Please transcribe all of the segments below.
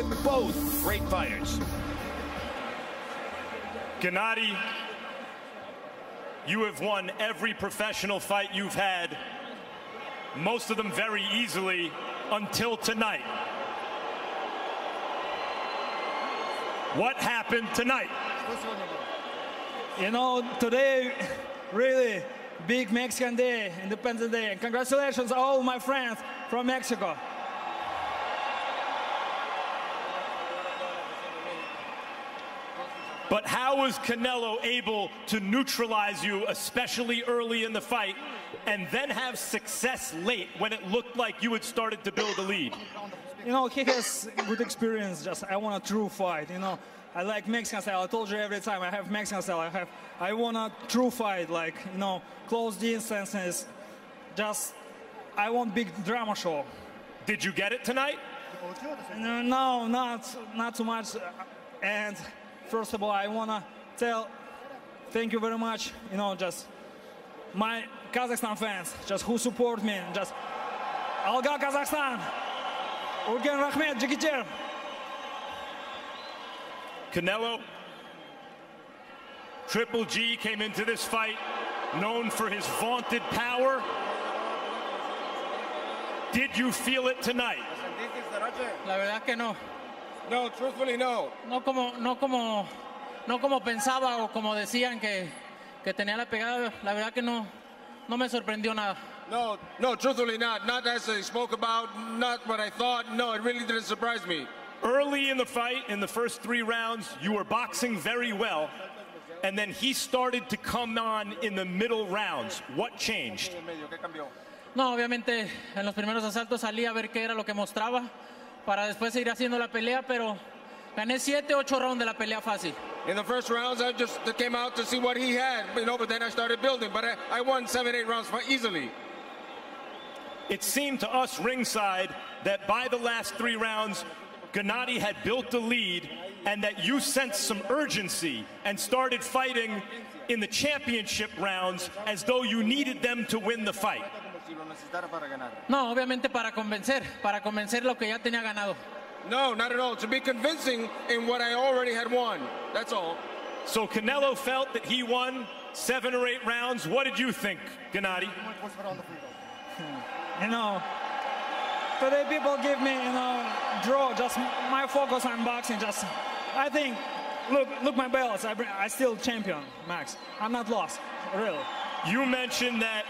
with both great fighters. Gennady, you have won every professional fight you've had, most of them very easily, until tonight. What happened tonight? You know, today, really big Mexican Day, Independence Day. And congratulations all my friends from Mexico. But how was Canelo able to neutralize you, especially early in the fight, and then have success late when it looked like you had started to build a lead? You know, he has good experience. Just I want a true fight. You know, I like Mexican style. I told you every time I have Mexican style. I want a true fight, like, you know, close distances. Just I want big drama show. Did you get it tonight? No, not too much. And first of all, I wanna thank you very much. You know, just my Kazakhstan fans, just who support me. Just Alga Kazakhstan. Urgen Rahmet, Jigiter. Canelo, Triple G came into this fight known for his vaunted power. Did you feel it tonight? La verdad que no. No, truthfully, no. No como pensaba o como decían que tenía la pegada. La verdad que no me sorprendió nada. No, truthfully not. Not as they spoke about, not what I thought. No, it really didn't surprise me. Early in the fight, in the first 3 rounds, you were boxing very well, and then he started to come on in the middle rounds. What changed? No, obviamente en los primeros asaltos salí a ver qué era lo que mostraba para después seguir haciendo la pelea, pero gané 7, 8 rounds de la pelea fácil. In the first rounds, I just came out to see what he had, you know, but then I started building. But I won 7, 8 rounds easily. It seemed to us ringside that by the last 3 rounds, Gennady had built a lead and that you sensed some urgency and started fighting in the championship rounds as though you needed them to win the fight. No, obviamente para convencer lo que ya tenía ganado. No, not at all. To be convincing in what I already had won. That's all. So Canelo felt that he won 7 or 8 rounds. What did you think, Gennady? You know, today people give me, you know, draw. Just my focus on boxing. Just, I think, look my belts. I still champion, Max. I'm not lost, really. You mentioned that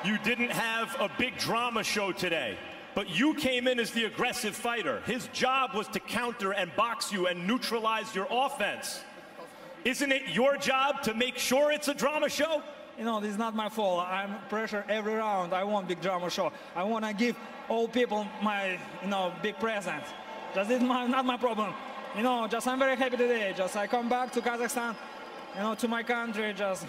you didn't have a big drama show today, but you came in as the aggressive fighter. His job was to counter and box you and neutralize your offense. Isn't it your job to make sure it's a drama show? You know, this is not my fault. I'm pressure every round. I want big drama show. I want to give all people my, you know, big present. Just it's not my problem. You know, just I'm very happy today. Just I come back to Kazakhstan, you know, to my country, just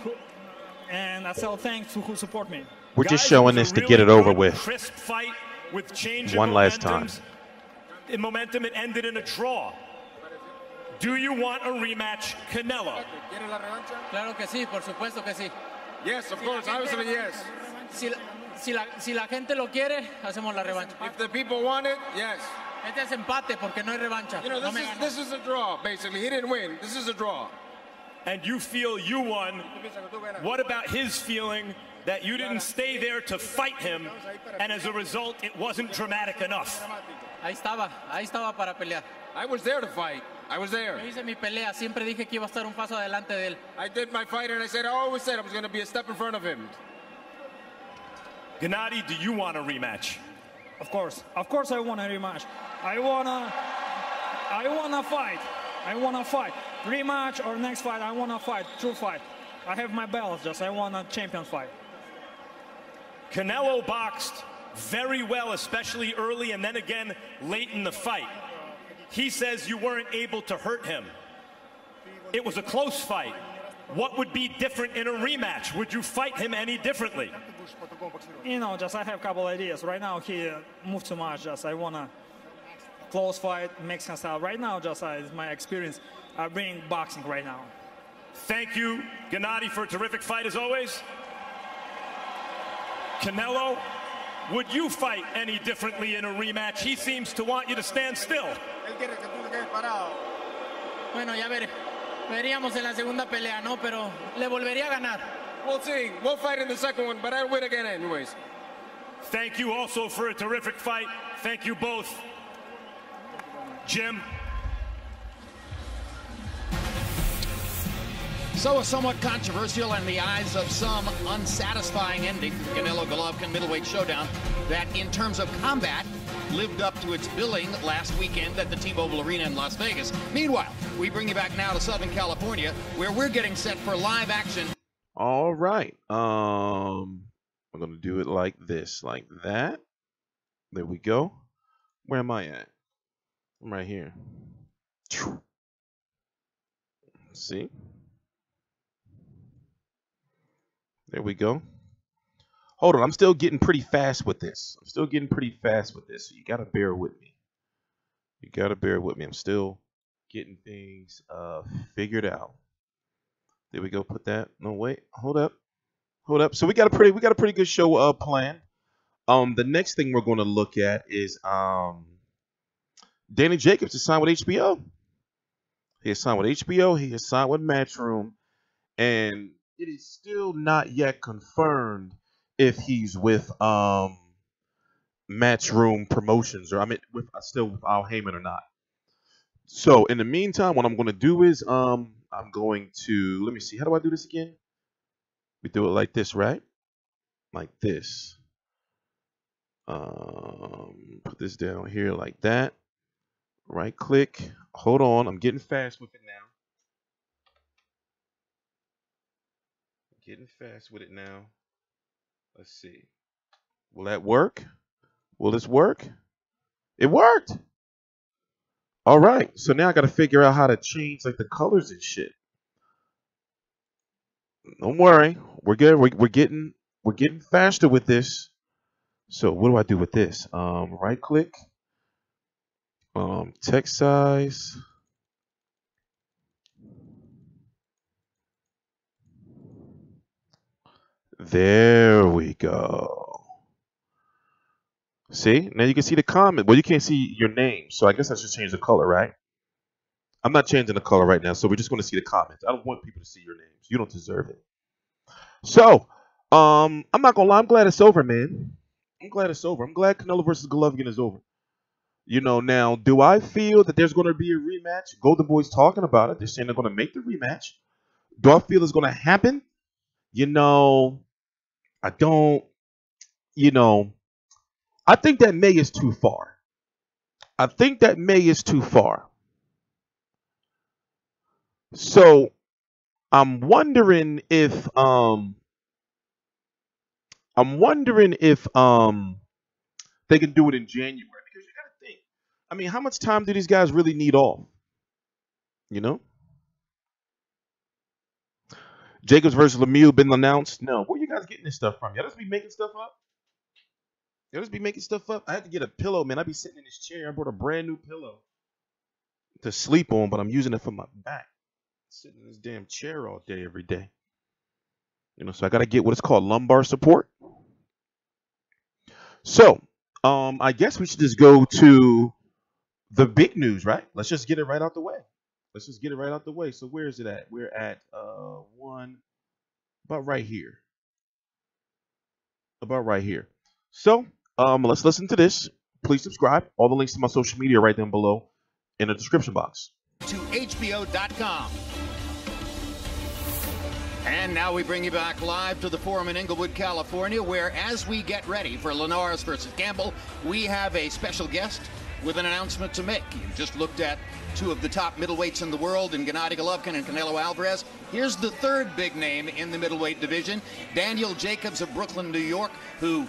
and I say thanks to who support me. We're just showing this to get it over with. Crisp fight with change one last time. In momentum, it ended in a draw. Do you want a rematch, Canelo? Claro que sí, por supuesto que sí. Yes, of course, obviously yes. Si la gente lo quiere, hacemos la revancha. If the people want it, yes. Este es empate porque no hay revancha. You know, this is a draw, basically. He didn't win. This is a draw. And you feel you won. What about his feeling that you didn't stay there to fight him, and as a result, it wasn't dramatic enough? Ahí estaba para pelear. I was there to fight. I was there. Yo hice mi pelea. Siempre dije que iba a estar un paso adelante de él. I did my fight, and I always said I was going to be a step in front of him. Gennady, do you want a rematch? Of course I want a rematch. I wanna fight. I wanna fight. Rematch or next fight, I wanna fight. True fight. I have my belts, just I want a champion fight. Canelo boxed very well, especially early and then again late in the fight. He says you weren't able to hurt him. It was a close fight. What would be different in a rematch? Would you fight him any differently? You know, just I have a couple ideas. Right now he moved too much. Just I want a close fight, Mexican style. Right now, just it's my experience. I bring boxing right now. Thank you, Gennady, for a terrific fight as always. Canelo, would you fight any differently in a rematch? He seems to want you to stand still. Bueno, ya veríamos en la segunda pelea, ¿no? Pero le volvería a ganar. We'll see. We'll fight in the second one, but I'll win again anyways. Thank you also for a terrific fight. Thank you both. Jim. So a somewhat controversial in the eyes of some unsatisfying ending to the Canelo-Golovkin middleweight showdown that in terms of combat lived up to its billing last weekend at the T-Mobile Arena in Las Vegas. Meanwhile, we bring you back now to Southern California where we're getting set for live action. All right. I'm going to do it like this, like that. There we go. Where am I at? I'm right here. See? There we go. Hold on. I'm still getting pretty fast with this. So you got to bear with me. I'm still getting things figured out. There we go. Put that. No, wait. Hold up. So we got a pretty good show planned. The next thing we're going to look at is Danny Jacobs is signed with HBO. He is signed with HBO. He is signed with Matchroom, and it is still not yet confirmed if he's with Matchroom Promotions or still with Al Haymon or not. So in the meantime, what I'm going to do is I'm going to, let me see, how do I do this again? We do it like this, right? Like this. Put this down here like that. Right click. Hold on, I'm getting fast with it now. Let's see. Will that work? Will this work? It worked. All right. So now I got to figure out how to change like the colors and shit. Don't worry. We're good. We're getting faster with this. So what do I do with this? Right click. Text size. There we go. See? Now you can see the comment. Well, you can't see your name, so I guess I should change the color, right? I'm not changing the color right now, so we're just going to see the comments. I don't want people to see your names. You don't deserve it. So, I'm not going to lie. I'm glad it's over, man. I'm glad it's over. I'm glad Canelo versus Golovkin is over. You know, now, do I feel that there's going to be a rematch? Golden Boy's talking about it. They're saying they're going to make the rematch. Do I feel it's going to happen? You know, I don't, I think that May is too far. So I'm wondering if they can do it in January, because you got to think. I mean, how much time do these guys really need off? You know? Jacobs versus Lemieux been announced. No, where you guys getting this stuff from? Y'all just be making stuff up? I had to get a pillow, man. I be sitting in this chair. I bought a brand new pillow to sleep on, but I'm using it for my back. Sitting in this damn chair all day, every day. So I got to get what is called lumbar support. So, I guess we should just go to the big news, right? Let's just get it right out the way. So where is it at? We're at about right here. So, let's listen to this. Please subscribe. All the links to my social media are right down below in the description box. To HBO.com. And now we bring you back live to the Forum in Inglewood, California, where as we get ready for Linares versus Campbell, we have a special guest with an announcement to make. You just looked at two of the top middleweights in the world in Gennady Golovkin and Canelo Alvarez. Here's the third big name in the middleweight division, Daniel Jacobs of Brooklyn, New York, who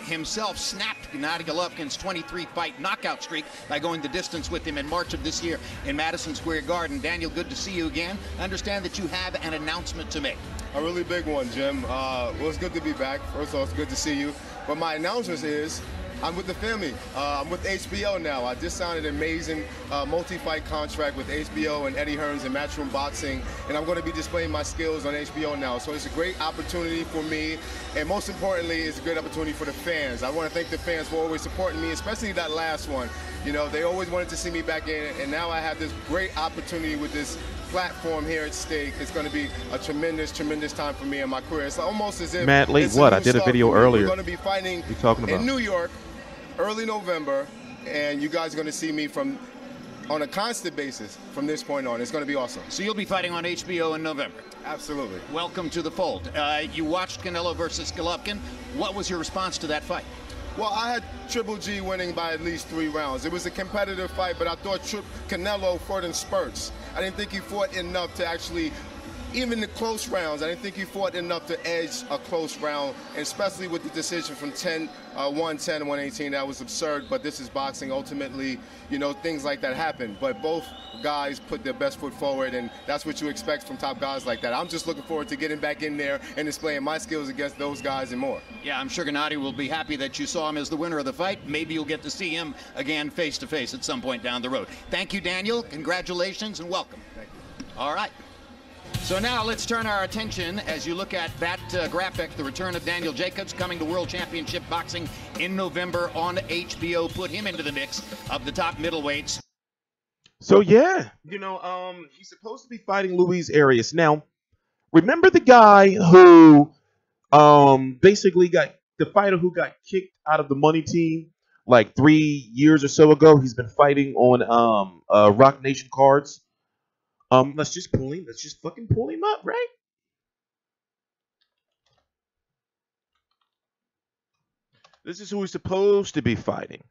himself snapped Gennady Golovkin's 23-fight knockout streak by going the distance with him in March of this year in Madison Square Garden. Daniel, good to see you again. I understand that you have an announcement to make. A really big one, Jim. Well, it's good to be back. First of all, it's good to see you. But my announcement is I'm with the family. I'm with HBO now. I just signed an amazing multi-fight contract with HBO and Eddie Hearns and Matchroom Boxing, and I'm going to be displaying my skills on HBO now. So it's a great opportunity for me, and most importantly, it's a great opportunity for the fans. I want to thank the fans for always supporting me, especially that last one. You know, they always wanted to see me back in, and now I have this great opportunity with this platform here at stake. It's going to be a tremendous, tremendous time for me in my career. It's almost as if Matt, late what? I did a video earlier. We're going to be fighting in New York, early November, and you guys are going to see me on a constant basis from this point on. It's going to be awesome. So you'll be fighting on HBO in November. Absolutely. Welcome to the fold. You watched Canelo versus Golovkin. What was your response to that fight? Well, I had Triple G winning by at least 3 rounds. It was a competitive fight, but I thought Canelo fought in spurts. I didn't think he fought enough to actually, even the close rounds, I didn't think he fought enough to edge a close round, and especially with the decision from 110 to 118. That was absurd, but this is boxing. Ultimately, you know, things like that happen. But both guys put their best foot forward, and that's what you expect from top guys like that. I'm just looking forward to getting back in there and displaying my skills against those guys and more. Yeah, I'm sure Gennady will be happy that you saw him as the winner of the fight. Maybe you'll get to see him again face-to-face at some point down the road. Thank you, Daniel. Congratulations and welcome. Thank you. All right. So now let's turn our attention as you look at that graphic, the return of Daniel Jacobs coming to World Championship Boxing in November on HBO. Put him into the mix of the top middleweights. So yeah, you know, he's supposed to be fighting Luis Arias. Now, remember the guy who basically got the fighter who got kicked out of the money team like 3 years or so ago? He's been fighting on Rock Nation cards. Let's just pull him. Let's just fucking pull him up, right? This is who he's supposed to be fighting.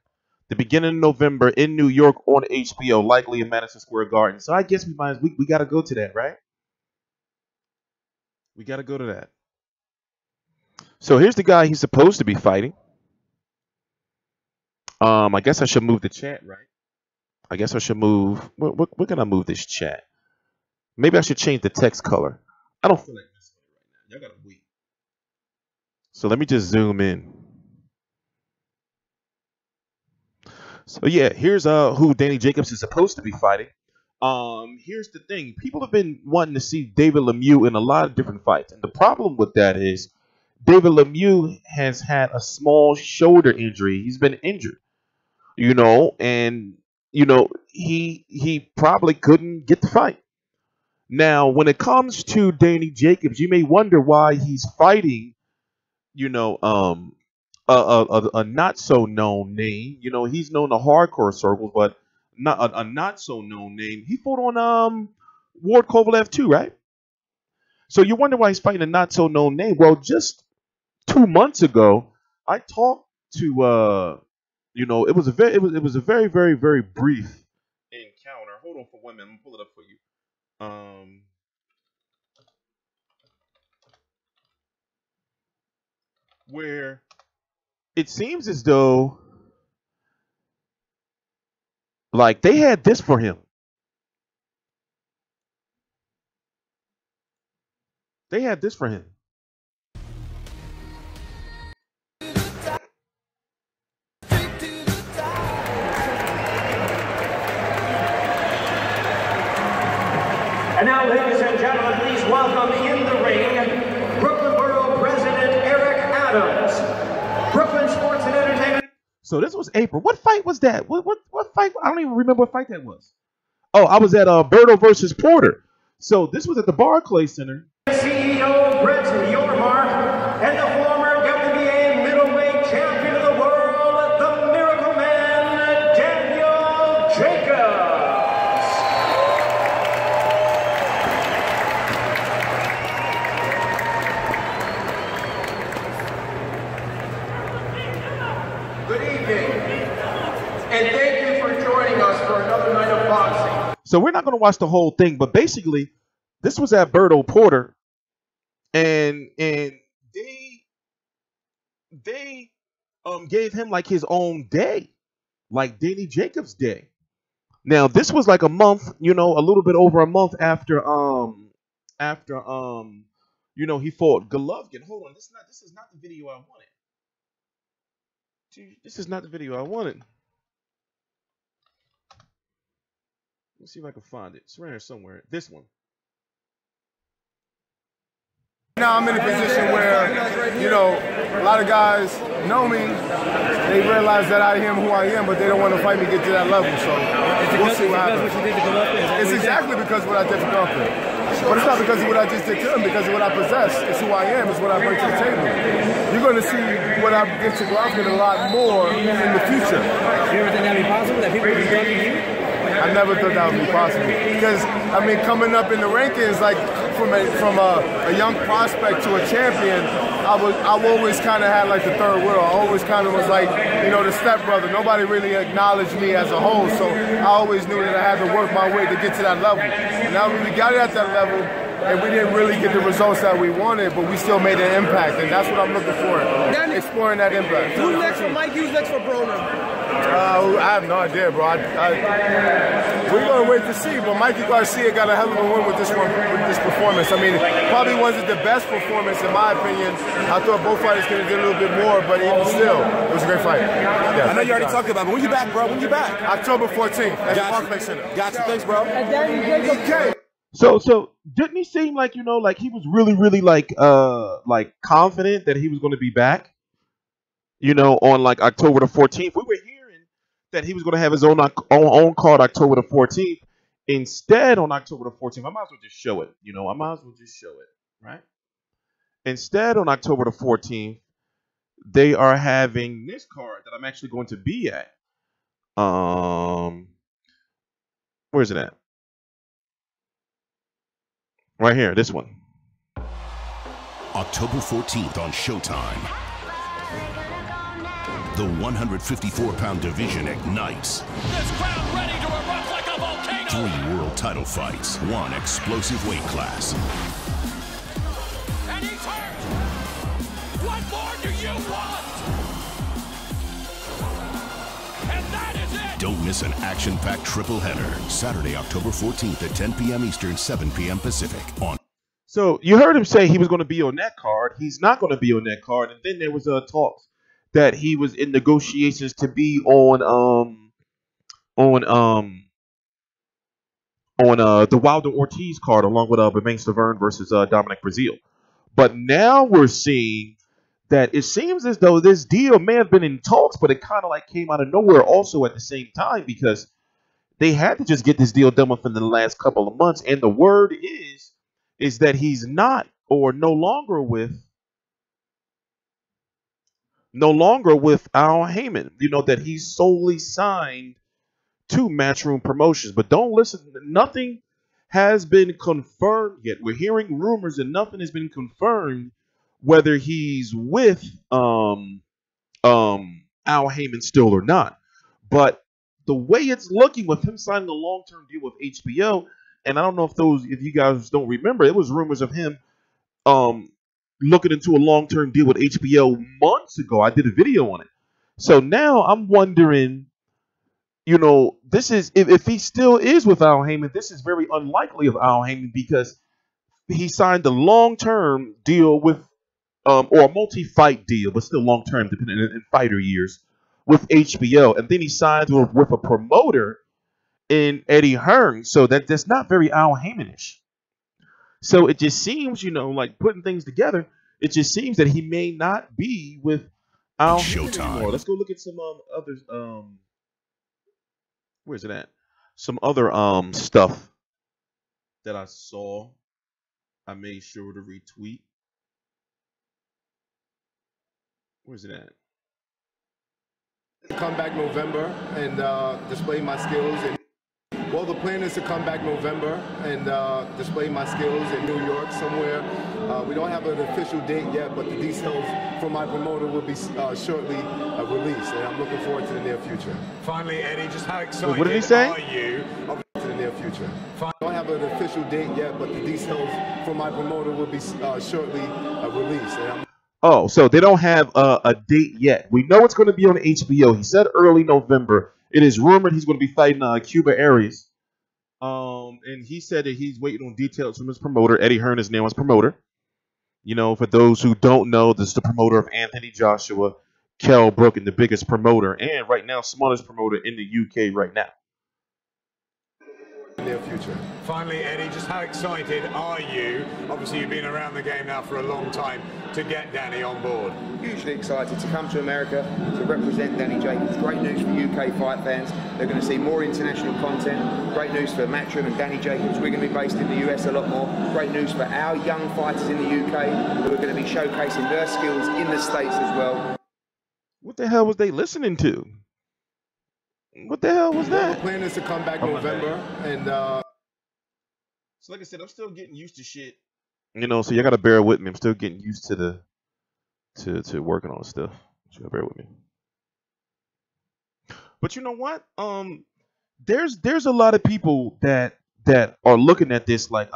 The beginning of November in New York on HBO, likely in Madison Square Garden. So I guess we got to go to that, right? We got to go to that. So here's the guy he's supposed to be fighting. I guess I should move the chat, right? I guess I should move. We're gonna move this chat. Maybe I should change the text color. I don't feel like this right now. Y'all gotta wait. So let me just zoom in. So yeah, here's who Danny Jacobs is supposed to be fighting. Here's the thing. People have been wanting to see David Lemieux in a lot of different fights. And the problem with that is David Lemieux has had a small shoulder injury. He's been injured, you know, and, you know, he probably couldn't get the fight. Now, when it comes to Danny Jacobs, you may wonder why he's fighting, you know, a not so known name. You know, he's known to hardcore circles, but not a not so known name. He fought on Ward Kovalev too, right? So you wonder why he's fighting a not so known name. Well, just 2 months ago, I talked to you know, it was a very very brief encounter. Hold on for 1 minute. I'm gonna pull it up for you. Where it seems as though like they had this for him. They had this for him. And now, ladies and gentlemen, please welcome in the ring, Brooklyn Borough President Eric Adams, Brooklyn Sports and Entertainment. So this was April. What fight was that? What fight? I don't even remember what fight that was. Oh, I was at Berto versus Porter. So this was at the Barclays Center. CEO Brett Yormark and the former WBA middleweight champion of the world, the Miracle Man, Daniel Jacobs. Good evening, and thank you for joining us for another night of boxing. So we're not going to watch the whole thing, but basically, this was at Berto Porter, and they gave him like his own day, like Danny Jacobs' day. Now this was like a month, you know, a little bit over a month after you know, he fought Golovkin. Hold on, this is not the video I wanted. This is not the video I wanted. Let's see if I can find it. It's around here somewhere. This one. Now I'm in a position where you know, a lot of guys know me. They realize that I am who I am, but they don't want to fight me to get to that level. So we'll see what happens. It's exactly because of what I did to Campbell. But it's not because of what I just did to him, because of what I possess. It's who I am, it's what I bring to the table. You're going to see what I get to Campbell a lot more in the future. You ever think that would be possible, that people would be judging you? I never thought that would be possible. Because, I mean, coming up in the rankings, like from a young prospect to a champion, I've always kind of had like the third wheel. I always kind of was like, you know, the stepbrother. Nobody really acknowledged me as a whole, so I always knew that I had to work my way to get to that level. And now when we got it at that level, and we didn't really get the results that we wanted, but we still made an impact, and that's what I'm looking for, exploring that impact. Who's next for Mike? Who's next for Broner? I have no idea, bro. We're going to wait to see, but Mikey Garcia got a hell of a win with this one, with this performance. I mean, probably wasn't the best performance in my opinion. I thought both fighters could have did a little bit more, but even still, it was a great fight. Yeah, I know you already talked about it, but when you back, bro? When you back? October 14th at the Parkway Center. Gotcha. Thanks, bro. So didn't he seem like, you know, like he was really like confident that he was going to be back? You know, on like October the 14th, we were hearing that he was going to have his own card October the 14th. Instead, on October the 14th, I might as well just show it. You know, I might as well just show it, right? Instead, on October the 14th, they are having this card that I'm actually going to be at. Where's it at? Right here, this one. October 14th on Showtime. The 154-pound division ignites. This crowd ready to erupt like a volcano. 3 world title fights, 1 explosive weight class. And he's hurt. What more do you want? And that is it. Don't miss an action-packed triple header. Saturday, October 14th at 10 p.m. Eastern, 7 p.m. Pacific. So you heard him say he was going to be on that card. He's not going to be on that card. And then there was talks that he was in negotiations to be on the Wilder Ortiz card along with Lemieux versus Dominic Breazeale. But now we're seeing that it seems as though this deal may have been in talks, but it kind of like came out of nowhere also at the same time, because they had to just get this deal done within the last couple of months. And the word is that he's not, or no longer with Al Haymon. You know, that he's solely signed to Matchroom Promotions. But don't listen, nothing has been confirmed yet. We're hearing rumors and nothing has been confirmed whether he's with Al Haymon still or not. But the way it's looking with him signing a long-term deal with HBO, and I don't know if you guys don't remember, it was rumors of him looking into a long-term deal with HBO months ago. I did a video on it. So now I'm wondering, you know, this is if he still is with Al Haymon, this is very unlikely of Al Haymon, because he signed a long-term deal with or a multi-fight deal, but still long-term, depending in fighter years, with HBO, and then he signed with a promoter in Eddie Hearn. So that's not very Al Haymonish. So it just seems, you know, like putting things together, it just seems that he may not be with Al Haymon anymore. Let's go look at some others. Where's it at? Some other stuff that I saw. I made sure to retweet. Where's it at? Come back November and display my skills. Well, the plan is to come back November and display my skills in New York somewhere. We don't have an official date yet, but the details from my promoter will be shortly released, and I'm looking forward to the near future. Finally, Eddie, just how excited what did he say? are you? To the near future. I don't have an official date yet, but the details from my promoter will be shortly released. And Oh, so they don't have a date yet. We know it's going to be on HBO. He said early November. It is rumored he's going to be fighting Cuba Aries. And he said that he's waiting on details from his promoter. Eddie Hearn is now his promoter. You know, for those who don't know, this is the promoter of Anthony Joshua, Kell Brook, and the biggest promoter, and right now, smallest promoter in the UK right now. near future. Finally, Eddie, just how excited are you? Obviously, you've been around the game now for a long time to get Danny on board. Hugely excited to come to America to represent Danny Jacobs. Great news for UK fight fans. They're going to see more international content. Great news for Matchroom and Danny Jacobs. We're going to be based in the US a lot more. Great news for our young fighters in the UK who are going to be showcasing their skills in the States as well. What the hell was they listening to? What the hell was that? The plan is to come back November, and so like I said, I'm still getting used to shit. You know, so you gotta bear with me. I'm still getting used to the to working on stuff. So you gotta bear with me. But you know what? There's a lot of people that are looking at this like,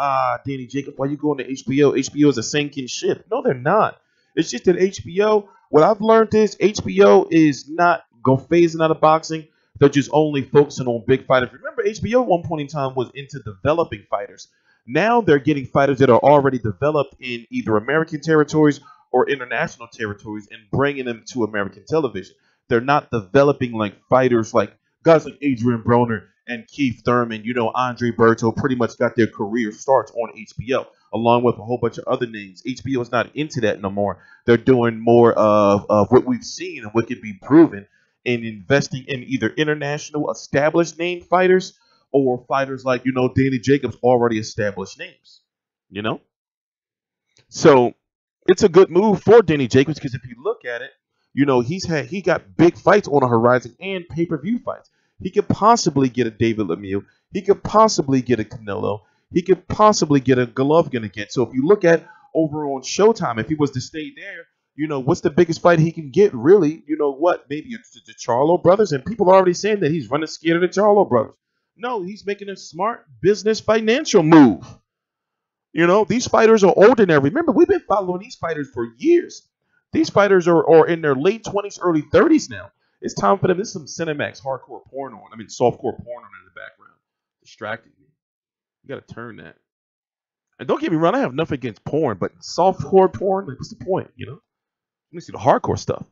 Danny Jacobs, why you going to HBO? HBO is a sinking ship. No, they're not. It's just that HBO. What I've learned is HBO is not phasing out of boxing. They're just only focusing on big fighters. Remember, HBO at one point in time was into developing fighters. Now they're getting fighters that are already developed in either American territories or international territories and bringing them to American television. They're not developing like fighters like guys like Adrian Broner and Keith Thurman. You know, Andre Berto pretty much got their career starts on HBO, along with a whole bunch of other names. HBO is not into that no more. They're doing more of what we've seen and what can be proven in investing in either international established name fighters or fighters like, you know, Danny Jacobs, already established names, you know? So it's a good move for Danny Jacobs because if you look at it, you know, he got big fights on the horizon and pay-per-view fights. He could possibly get a David Lemieux. He could possibly get a Canelo. He could possibly get a Golovkin again. So if you look at over on Showtime, if he was to stay there, you know, what's the biggest fight he can get, really? You know what? Maybe it's the Charlo brothers. And people are already saying that he's running scared of the Charlo brothers. No, he's making a smart business financial move. You know, these fighters are older now. Remember, we've been following these fighters for years. These fighters are in their late 20s, early 30s now. It's time for them. This is some Cinemax hardcore porn on. I mean, softcore porn on in the background. Distracting me. You got to turn that. And don't get me wrong, I have nothing against porn, but softcore porn, like, what's the point, you know? Let me see the hardcore stuff.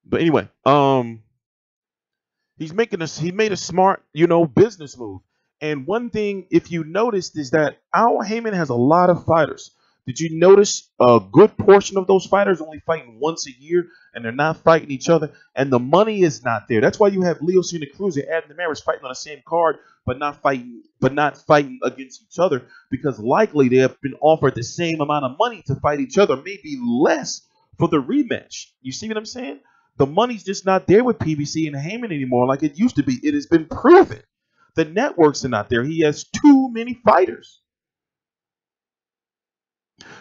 But anyway, he made a smart, you know, business move. And one thing, if you noticed, is that Al Haymon has a lot of fighters. Did you notice a good portion of those fighters only fighting once a year, and they're not fighting each other, and the money is not there? That's why you have Leo Santa Cruz and Adam Ramirez fighting on the same card, but not fighting against each other, because likely they have been offered the same amount of money to fight each other, maybe less for the rematch. You see what I'm saying? The money's just not there with PBC and Haymon anymore like it used to be. It has been proven. The networks are not there. He has too many fighters.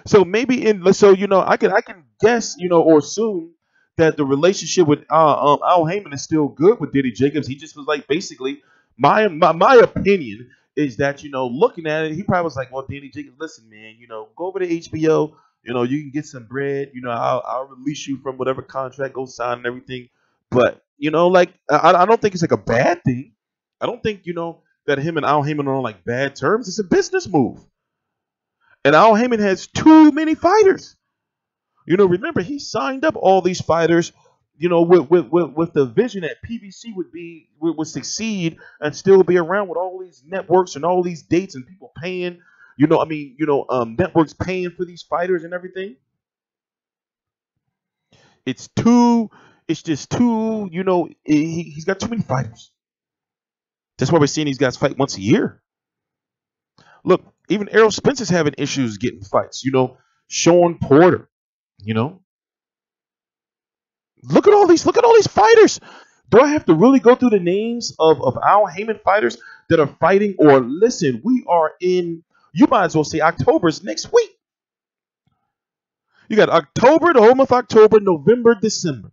So maybe you know, I can guess, you know, or assume that the relationship with Al Haymon is still good with Danny Jacobs. He just was like, basically, my opinion is that, you know, looking at it, he probably was like, well, Danny Jacobs, listen, man, you know, go over to HBO. You know, you can get some bread. You know, I'll release you from whatever contract, go sign and everything. But, you know, like, I don't think it's like a bad thing. I don't think, you know, that him and Al Haymon are on like bad terms. It's a business move. And Al Haymon has too many fighters. You know, remember, he signed up all these fighters, you know, with the vision that PBC would succeed and still be around with all these networks and all these dates and people paying. You know, I mean, you know, networks paying for these fighters and everything. It's just too, you know, he's got too many fighters. That's why we're seeing these guys fight once a year. Look, even Errol Spencer's having issues getting fights. You know, Sean Porter, you know. Look at all these fighters. Do I have to really go through the names of Al Haymon fighters that are fighting? Or listen, we are in, you might as well say October's next week. You got October, the whole month of October, November, December.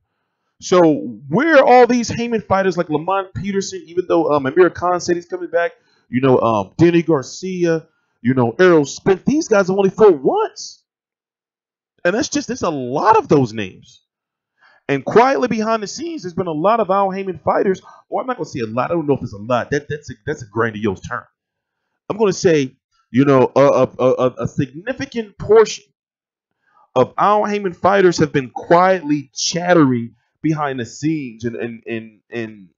So where are all these Haymon fighters like Lamont Peterson, even though Amir Khan said he's coming back, you know, Danny Garcia, you know, Errol Spence, these guys have only fought once. And there's a lot of those names. And quietly behind the scenes, there's been a lot of Al Haymon fighters, or I'm not going to say a lot. I don't know if it's a lot. That's a grandiose term. I'm going to say, you know, a significant portion of Al Haymon fighters have been quietly chattering behind the scenes and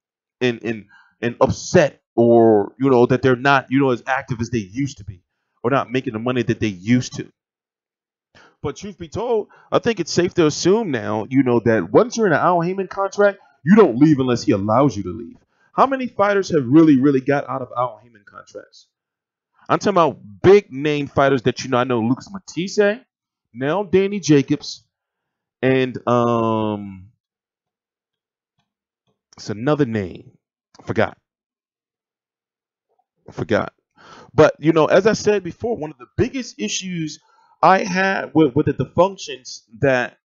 upset or that they're not as active as they used to be, or not making the money that they used to. But truth be told, I think it's safe to assume now, that once you're in an Al Haymon contract, you don't leave unless he allows you to leave. How many fighters have really, really got out of Al Haymon contracts? I'm talking about big name fighters that I know: Lucas Matisse, now Danny Jacobs, and it's another name. I forgot. But as I said before, one of the biggest issues I had with the functions that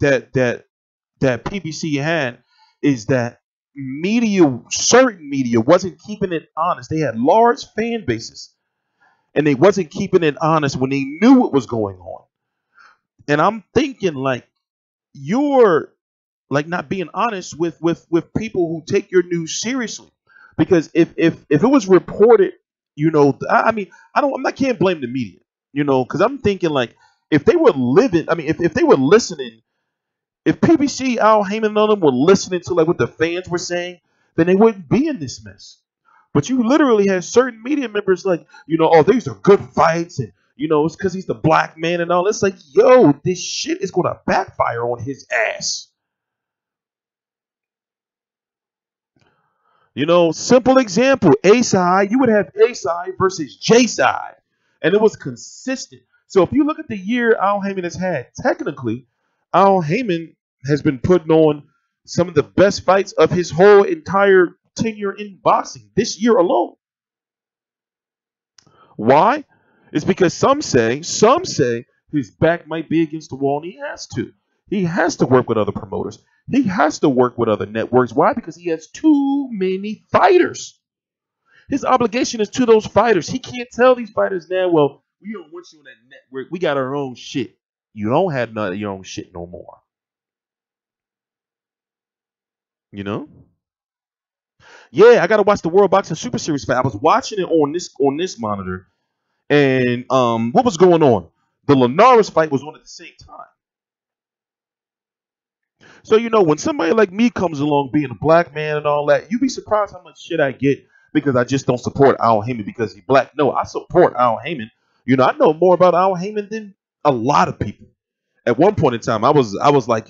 PBC had is that certain media wasn't keeping it honest. They had large fan bases, and they wasn't keeping it honest when they knew what was going on. And I'm thinking, like, you're like not being honest with people who take your news seriously. Because if it was reported, I can't blame the media, because I'm thinking, like, if they were living, if they were listening, if PBC, Al Haymon, and them were listening to like what the fans were saying, then they wouldn't be in this mess. But you literally had certain media members like, oh, these are good fights, and it's because he's the black man and all. It's like, yo, this shit is going to backfire on his ass. Simple example, A-side, you would have A-side versus J-side, and it was consistent. So if you look at the year Al Haymon has had, technically, Al Haymon has been putting on some of the best fights of his whole entire tenure in boxing this year alone. Why? It's because some say his back might be against the wall, and he has to. He has to work with other promoters. He has to work with other networks. Why? Because he has too many fighters. His obligation is to those fighters. He can't tell these fighters now, well, we don't want you on that network. We got our own shit. You don't have none of your own shit no more. Yeah, I gotta watch the World Boxing Super Series fight. I was watching it on this monitor, and what was going on? The Linares fight was on at the same time. So when somebody like me comes along, being a black man and all that, you'd be surprised how much shit I get because I just don't support Al Haymon because he's black. No, I support Al Haymon. I know more about Al Haymon than a lot of people. At one point in time, I was like, like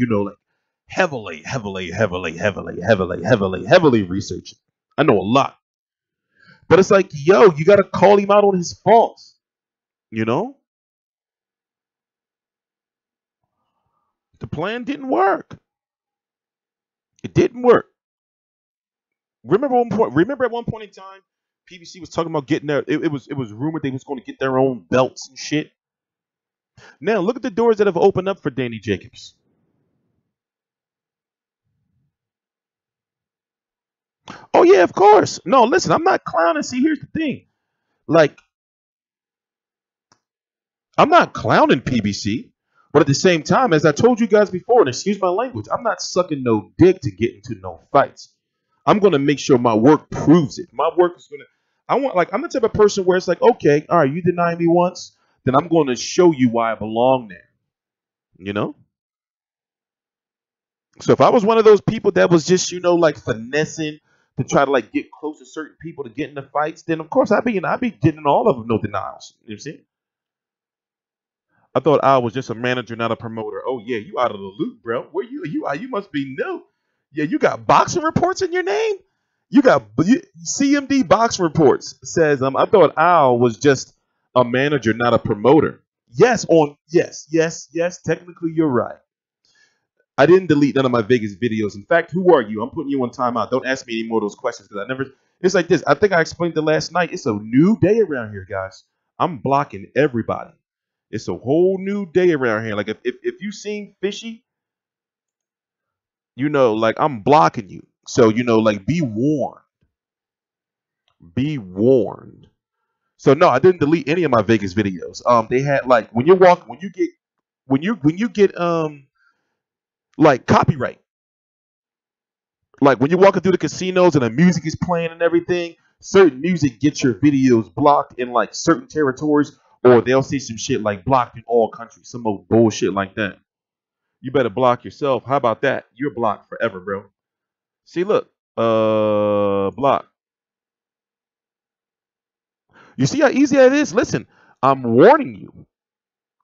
heavily researching. I know a lot. But it's like, yo, you got to call him out on his faults. The plan didn't work. It didn't work. Remember at one point in time, PBC was talking about getting their. It was rumored they was going to get their own belts and shit. Now look at the doors that have opened up for Danny Jacobs. Oh yeah, of course. No, listen, I'm not clowning. See, here's the thing. Like, I'm not clowning PBC, but at the same time, as I told you guys before, and excuse my language, I'm not sucking no dick to get into no fights. I'm gonna make sure my work proves it. My work is gonna. I'm the type of person where it's like, okay, all right, you deny me once, then I'm going to show you why I belong there. So if I was one of those people that was just, like finessing to try to like get close to certain people to get into fights, then of course I'd be getting all of them, no denials. You know what I'm saying? I thought I was just a manager, not a promoter. Oh yeah, you out of the loop, bro. Where you must be new. Yeah, you got boxing reports in your name. You got CMD boxing reports says I thought Al was just a manager, not a promoter. Yes. Technically, you're right. I didn't delete none of my Vegas videos. In fact, who are you? I'm putting you on timeout. Don't ask me any more of those questions because I never. It's like this. I think I explained it last night. It's a new day around here, guys. I'm blocking everybody. It's a whole new day around here. Like if you seem fishy, like I'm blocking you. So like be warned. Be warned. So no, I didn't delete any of my Vegas videos. They had like when you get like copyright. Like when you're walking through the casinos and the music is playing and everything, certain music gets your videos blocked in like certain territories, or they'll see some shit like blocked in all countries, some old bullshit like that. You better block yourself. How about that? You're blocked forever, bro. See, look, block. You see how easy that is? Listen, I'm warning you.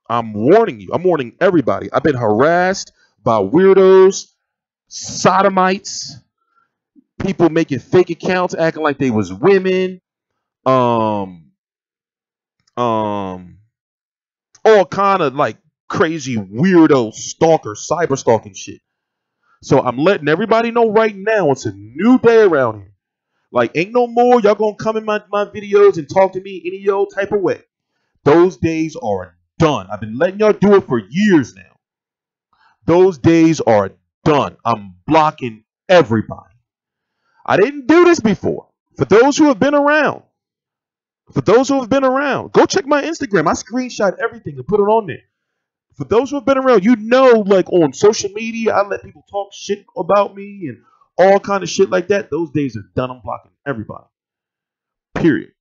I'm warning you. I'm warning everybody. I've been harassed by weirdos, sodomites, people making fake accounts acting like they was women, um, all kind of like crazy weirdo stalker, cyber stalking shit. So I'm letting everybody know right now it's a new day around here. Like, ain't no more y'all gonna come in my videos and talk to me any old type of way. Those days are done. I've been letting y'all do it for years now. Those days are done. I'm blocking everybody. I didn't do this before. For those who have been around, go check my Instagram. I screenshot everything and put it on there. For those who have been around, you know, like on social media, I let people talk shit about me and all kind of shit like that. Those days are done. I'm blocking everybody. Period.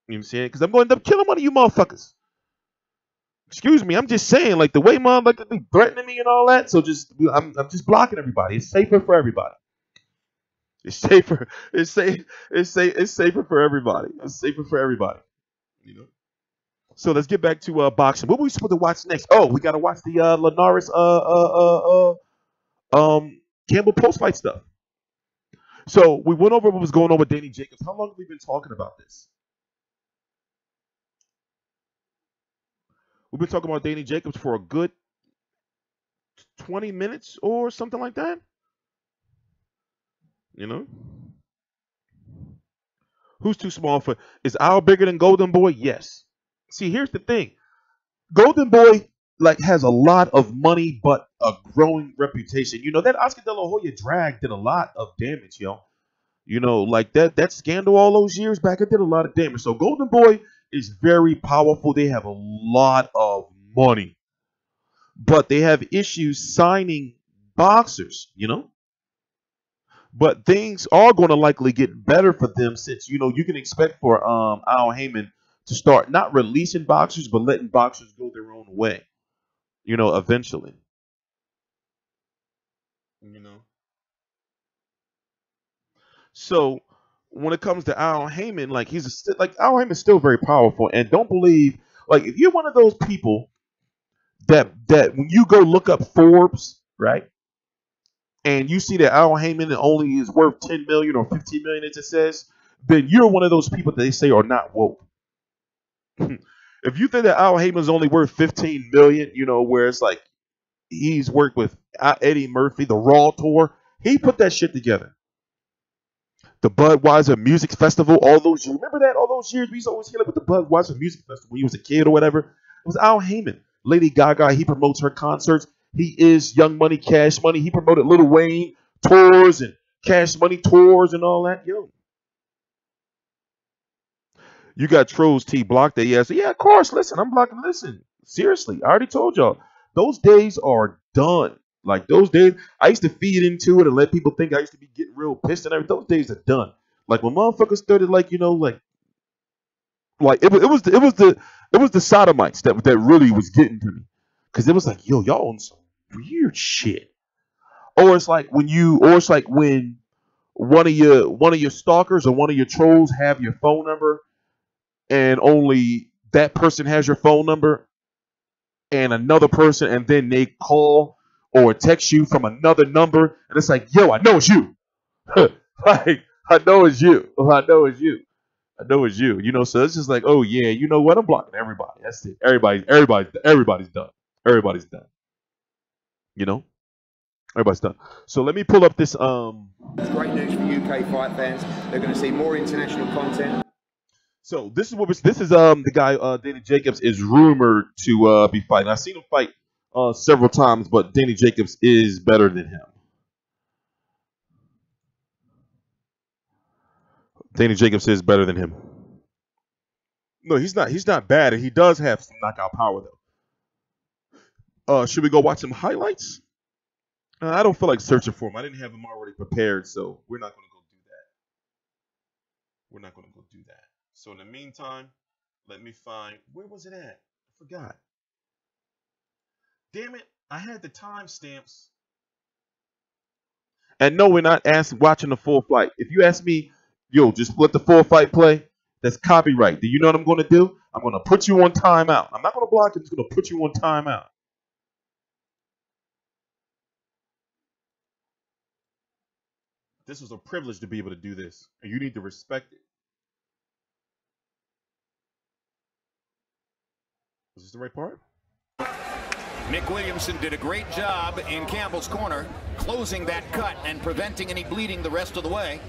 You know what I'm saying? Because I'm going to end up killing one of you motherfuckers. Excuse me, I'm just saying, like the way motherfuckers be threatening me and all that. So I'm just blocking everybody. It's safer for everybody. It's safer. It's safer for everybody. It's safer for everybody. You know. So let's get back to boxing. What were we supposed to watch next? Oh, we got to watch the Linares Campbell post fight stuff. So we went over what was going on with Danny Jacobs. How long have we been talking about this? We've been talking about Danny Jacobs for a good 20 minutes or something like that. You know? Who's too small for... Is Al bigger than Golden Boy? Yes. See, here's the thing. Golden Boy has a lot of money, but a growing reputation. You know, that Oscar De La Hoya drag did a lot of damage, yo. You know, like that scandal all those years back, it did a lot of damage. So Golden Boy is very powerful. They have a lot of money. But they have issues signing boxers, you know? But things are going to likely get better for them since, you know, you can expect for Al Haymon to start not releasing boxers, but letting boxers go their own way, you know, eventually. You know? So when it comes to Al Haymon, like Al Haymon's still very powerful, and don't believe, like, if you're one of those people that when you go look up Forbes, right, and you see that Al Haymon only is worth 10 million or 15 million, as it says, then you're one of those people that they say are not woke. If you think that Al Haymon's only worth 15 million, you know, where it's like he's worked with Eddie Murphy, the Raw tour, he put that shit together. The Budweiser Music Festival, all those years. Remember that? All those years we used to always hear, like, with the Budweiser Music Festival when he was a kid or whatever. It was Al Haymon. Lady Gaga, he promotes her concerts. He is Young Money, Cash Money. He promoted Lil Wayne tours and Cash Money tours and all that. Yo. You got Trolls T blocked that. Yeah, so yeah, of course. Listen, I'm blocking. Listen, seriously, I already told y'all. Those days are done. Like, those days, I used to feed into it and let people think I used to be getting real pissed and everything. Those days are done. Like, when motherfuckers started, like, you know, like it was the sodomites that really was getting to me, because it was like, yo, y'all on some weird shit. Or it's like when one of your stalkers or one of your trolls have your phone number, and only that person has your phone number, and another person, and then they call or text you from another number, and it's like, yo, I know it's you. Like, I know it's you. I know it's you. I know it's you. You know, so it's just like, oh yeah, you know what? I'm blocking everybody. That's it. Everybody's done. Everybody's done. You know? Everybody's done. So let me pull up this It's great news for UK fight fans. They're going to see more international content. So this is the guy Danny Jacobs is rumored to be fighting. I've seen him fight several times, but Danny Jacobs is better than him. Danny Jacobs is better than him. No, he's not. He's not bad, and he does have some knockout power, though. Should we go watch some highlights? I don't feel like searching for him. I didn't have him already prepared, so we're not going to go do that. We're not going to go do that. So in the meantime, let me find, where was it at? I forgot. Damn it, I had the timestamps. And no, we're not watching the full fight. If you ask me, yo, just let the full fight play, That's copyright. Do you know what I'm going to do? I'm going to put you on timeout. I'm not going to block you. I'm just going to put you on timeout. This was a privilege to be able to do this, and you need to respect it. Is this the right part? Nick Williamson did a great job in Campbell's corner, closing that cut and preventing any bleeding the rest of the way.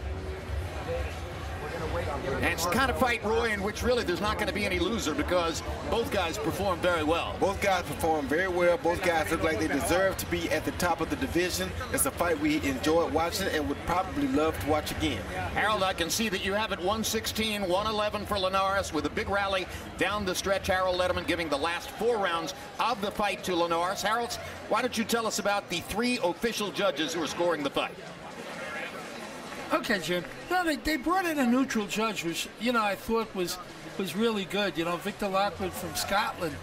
And it's the kind of fight, Roy, in which really there's not going to be any loser because both guys performed very well. Both guys performed very well. Both guys look like they deserve to be at the top of the division. It's a fight we enjoyed watching and would probably love to watch again. Harold, I can see that you have it 116, 111 for Linares with a big rally down the stretch. Harold Letterman giving the last 4 rounds of the fight to Linares. Harold, why don't you tell us about the 3 official judges who are scoring the fight? Okay, Jim. No, they brought in a neutral judge, which, you know, I thought was really good. You know, Victor Lockwood from Scotland.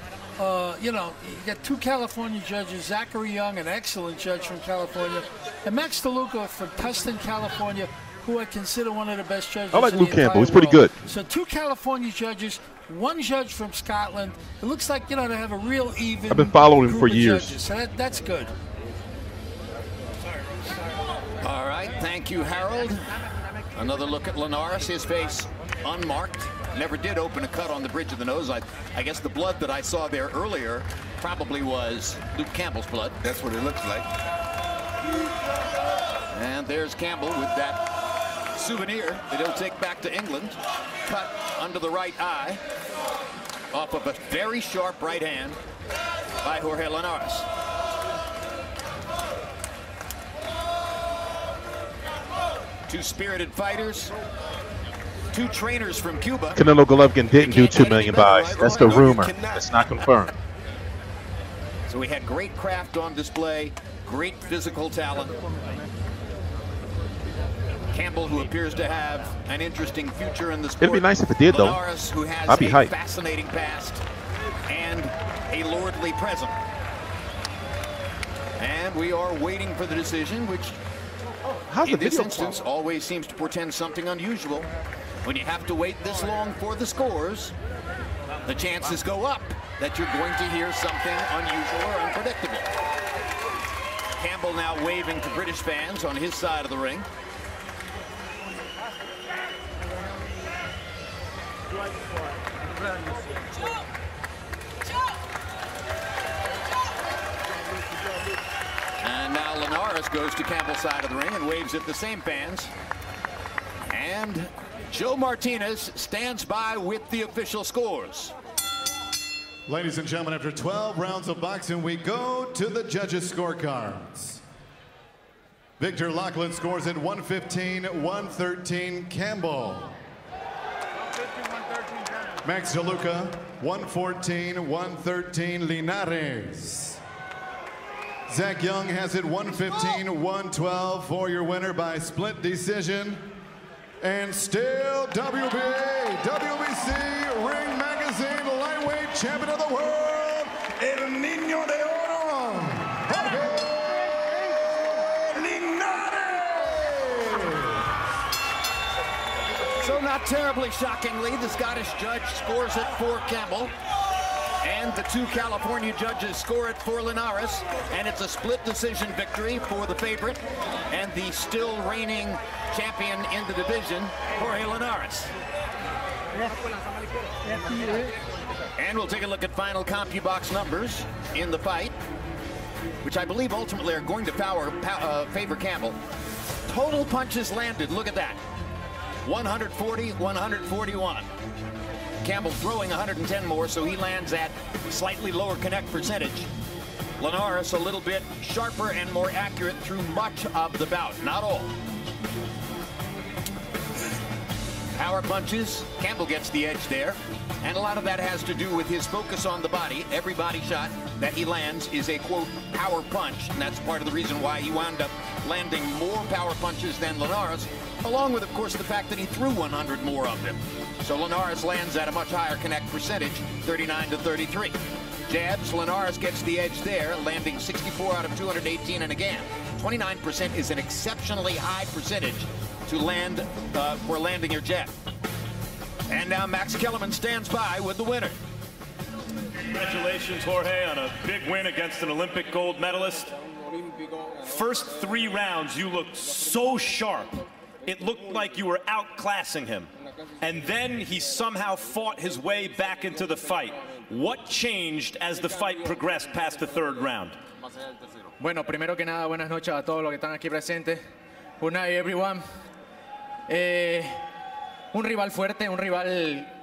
You know, you got 2 California judges, Zachary Young, an excellent judge from California, and Max DeLuca from Tustin, California, who I consider one of the best judges I like in Luke the Campbell. He's entire pretty world. good. So 2 California judges, 1 judge from Scotland. It looks like, you know, they have a real even I've been following him group for of years. judges. So that's good. All right, thank you, Harold. Another look at Linares, his face unmarked. Never did open a cut on the bridge of the nose. I guess the blood that I saw there earlier probably was Luke Campbell's blood. That's what it looks like. And there's Campbell with that souvenir that he'll take back to England. Cut under the right eye off of a very sharp right hand by Jorge Linares. Two spirited fighters, 2 trainers from Cuba. Canelo Golovkin didn't do 2 million buys. That's the rumor. That's not confirmed. So we had great craft on display, great physical talent. Campbell, who appears to have an interesting future in the sport. It'd be nice if it did, though. Linares, who has I'd be a hyped. fascinating past and a lordly present. And we are waiting for the decision, which in this instance always seems to portend something unusual. When you have to wait this long for the scores, the chances go up that you're going to hear something unusual or unpredictable. Campbell now waving to British fans on his side of the ring. And now Linares goes to Campbell's side of the ring and waves at the same fans. And Joe Martinez stands by with the official scores. Ladies and gentlemen, after 12 rounds of boxing, we go to the judges' scorecards. Victor Lockwood scores at 115-113 Campbell. Max DeLuca, 114-113 Linares. Zach Young has it 115-112 for your winner by split decision. And still WBA, WBC, Ring Magazine lightweight champion of the world, El Niño de Oro, Jorge Linares. So not terribly shockingly, the Scottish judge scores it for Campbell. And the 2 California judges score it for Linares. And it's a split decision victory for the favorite and the still reigning champion in the division, Jorge Linares. And we'll take a look at final CompuBox numbers in the fight, which I believe ultimately are going to favor Campbell. Total punches landed, look at that. 140, 141. Campbell throwing 110 more, so he lands at slightly lower connect percentage. Linares a little bit sharper and more accurate through much of the bout, not all. Power punches, Campbell gets the edge there, and a lot of that has to do with his focus on the body. Every body shot that he lands is a, quote, power punch, and that's part of the reason why he wound up landing more power punches than Linares, along with, of course, the fact that he threw 100 more of them. So Linares lands at a much higher connect percentage, 39-33. Jabs, Linares gets the edge there, landing 64 out of 218, and again, 29% is an exceptionally high percentage to land for landing your jab. And now Max Kellerman stands by with the winner. Congratulations, Jorge, on a big win against an Olympic gold medalist. First 3 rounds, you looked so sharp. It looked like you were outclassing him. And then he somehow fought his way back into the fight. What changed as the fight progressed past the 3rd round? Bueno, primero que nada, buenas noches a todos los que están aquí presentes. Good night, everyone. Un rival fuerte, un rival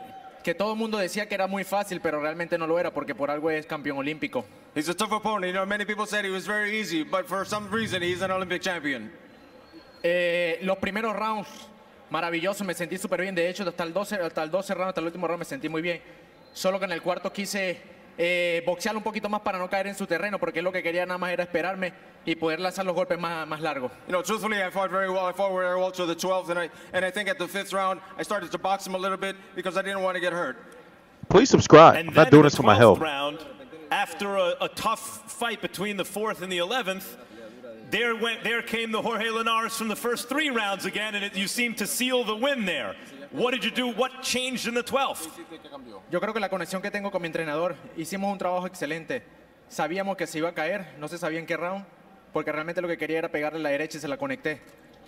que todo el mundo decía que era muy fácil, pero realmente no lo era porque por algo es campeón olímpico. He's a tough opponent. You know, many people said he was very easy, but for some reason he's an Olympic champion. Los primeros rounds, maravilloso, me sentí súper bien. De hecho, hasta el 12 round, hasta el último round me sentí muy bien. Solo que en el cuarto quise boxear un poquito más para no caer en su terreno, porque lo que quería nada más era esperarme y poder lanzar los golpes más largos. You know, truthfully, I fought very well. I fought very well to the 12th, and I think at the 5th round, I started to box him a little bit because I didn't want to get hurt. Please subscribe. And I'm not doing this for my health. Round, after a tough fight between the 4th and the 11th, there came the Jorge Linares from the first 3 rounds again, and you seemed to seal the win there. What did you do? What changed in the 12th? Yo creo que la conexión que tengo con mi entrenador, hicimos un trabajo excelente. Sabíamos que se iba a caer, no se sabía en qué round, porque realmente lo que quería era pegarle a la derecha y se la conecté.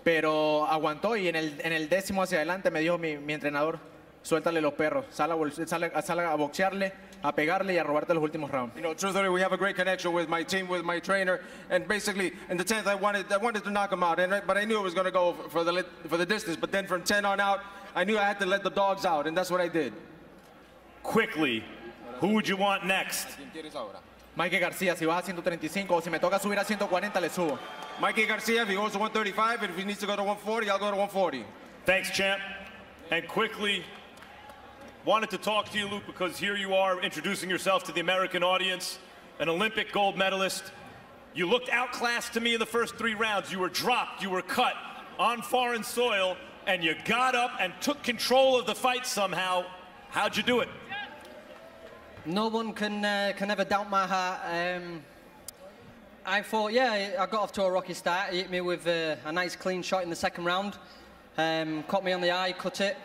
Pero aguantó y en el 10º hacia adelante me dijo mi entrenador, suéltale los perros, sal a boxearle, a pegarle y a robarte los últimos rounds. You know, truthfully, we have a great connection with my team, with my trainer, and basically in the 10th I wanted to knock him out, but I knew it was going to go for the distance. But then from 10 on out, I knew I had to let the dogs out, and that's what I did. Quickly, who would you want next? Mikey García, si vas a 135 o si me toca subir a 140, le subo. Mikey Garcia, if he goes to 135, and if he needs to go to 140, I'll go to 140. Thanks, champ. And quickly, wanted to talk to you, Luke, because here you are introducing yourself to the American audience, an Olympic gold medalist. You looked outclassed to me in the first 3 rounds. You were dropped, you were cut on foreign soil, and you got up and took control of the fight somehow. How'd you do it? No one can ever doubt my heart. I thought, yeah, I got off to a rocky start. He hit me with a nice clean shot in the 2nd round. Caught me on the eye, cut it.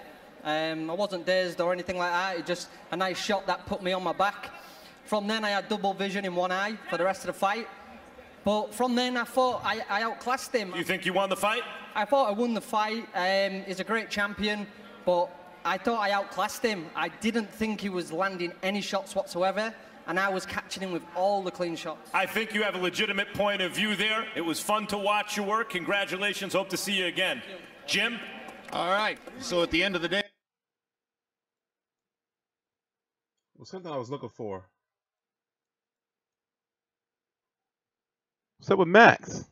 I wasn't dazed or anything like that. It just a nice shot that put me on my back. From then, I had double vision in one eye for the rest of the fight. But from then, I thought I outclassed him. You think you won the fight? I thought I won the fight. He's a great champion, but I thought I outclassed him. I didn't think he was landing any shots whatsoever, and I was catching him with all the clean shots. I think you have a legitimate point of view there. It was fun to watch your work. Congratulations. Hope to see you again. Jim? All right. So at the end of the day, Well, something I was looking for. What's up with Max?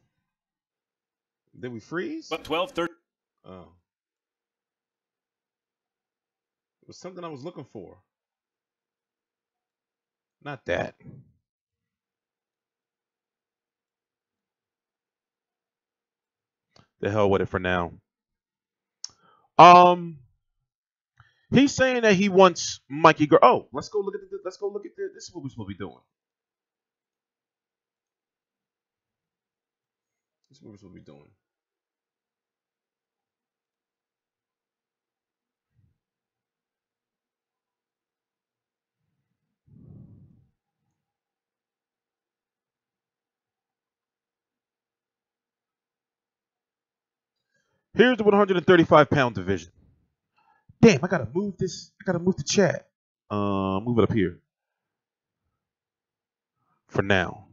Did we freeze? But 12-13. Oh. It was something I was looking for. Not that. The hell with it for now. He's saying that he wants Mikey Gar. Oh, let's go look at this. Let's go look at this. This is what we're supposed to be doing. This is what we're supposed to be doing. Here's the 135-pound division. Damn, I gotta move this. I gotta move the chat. Move it up here. For now.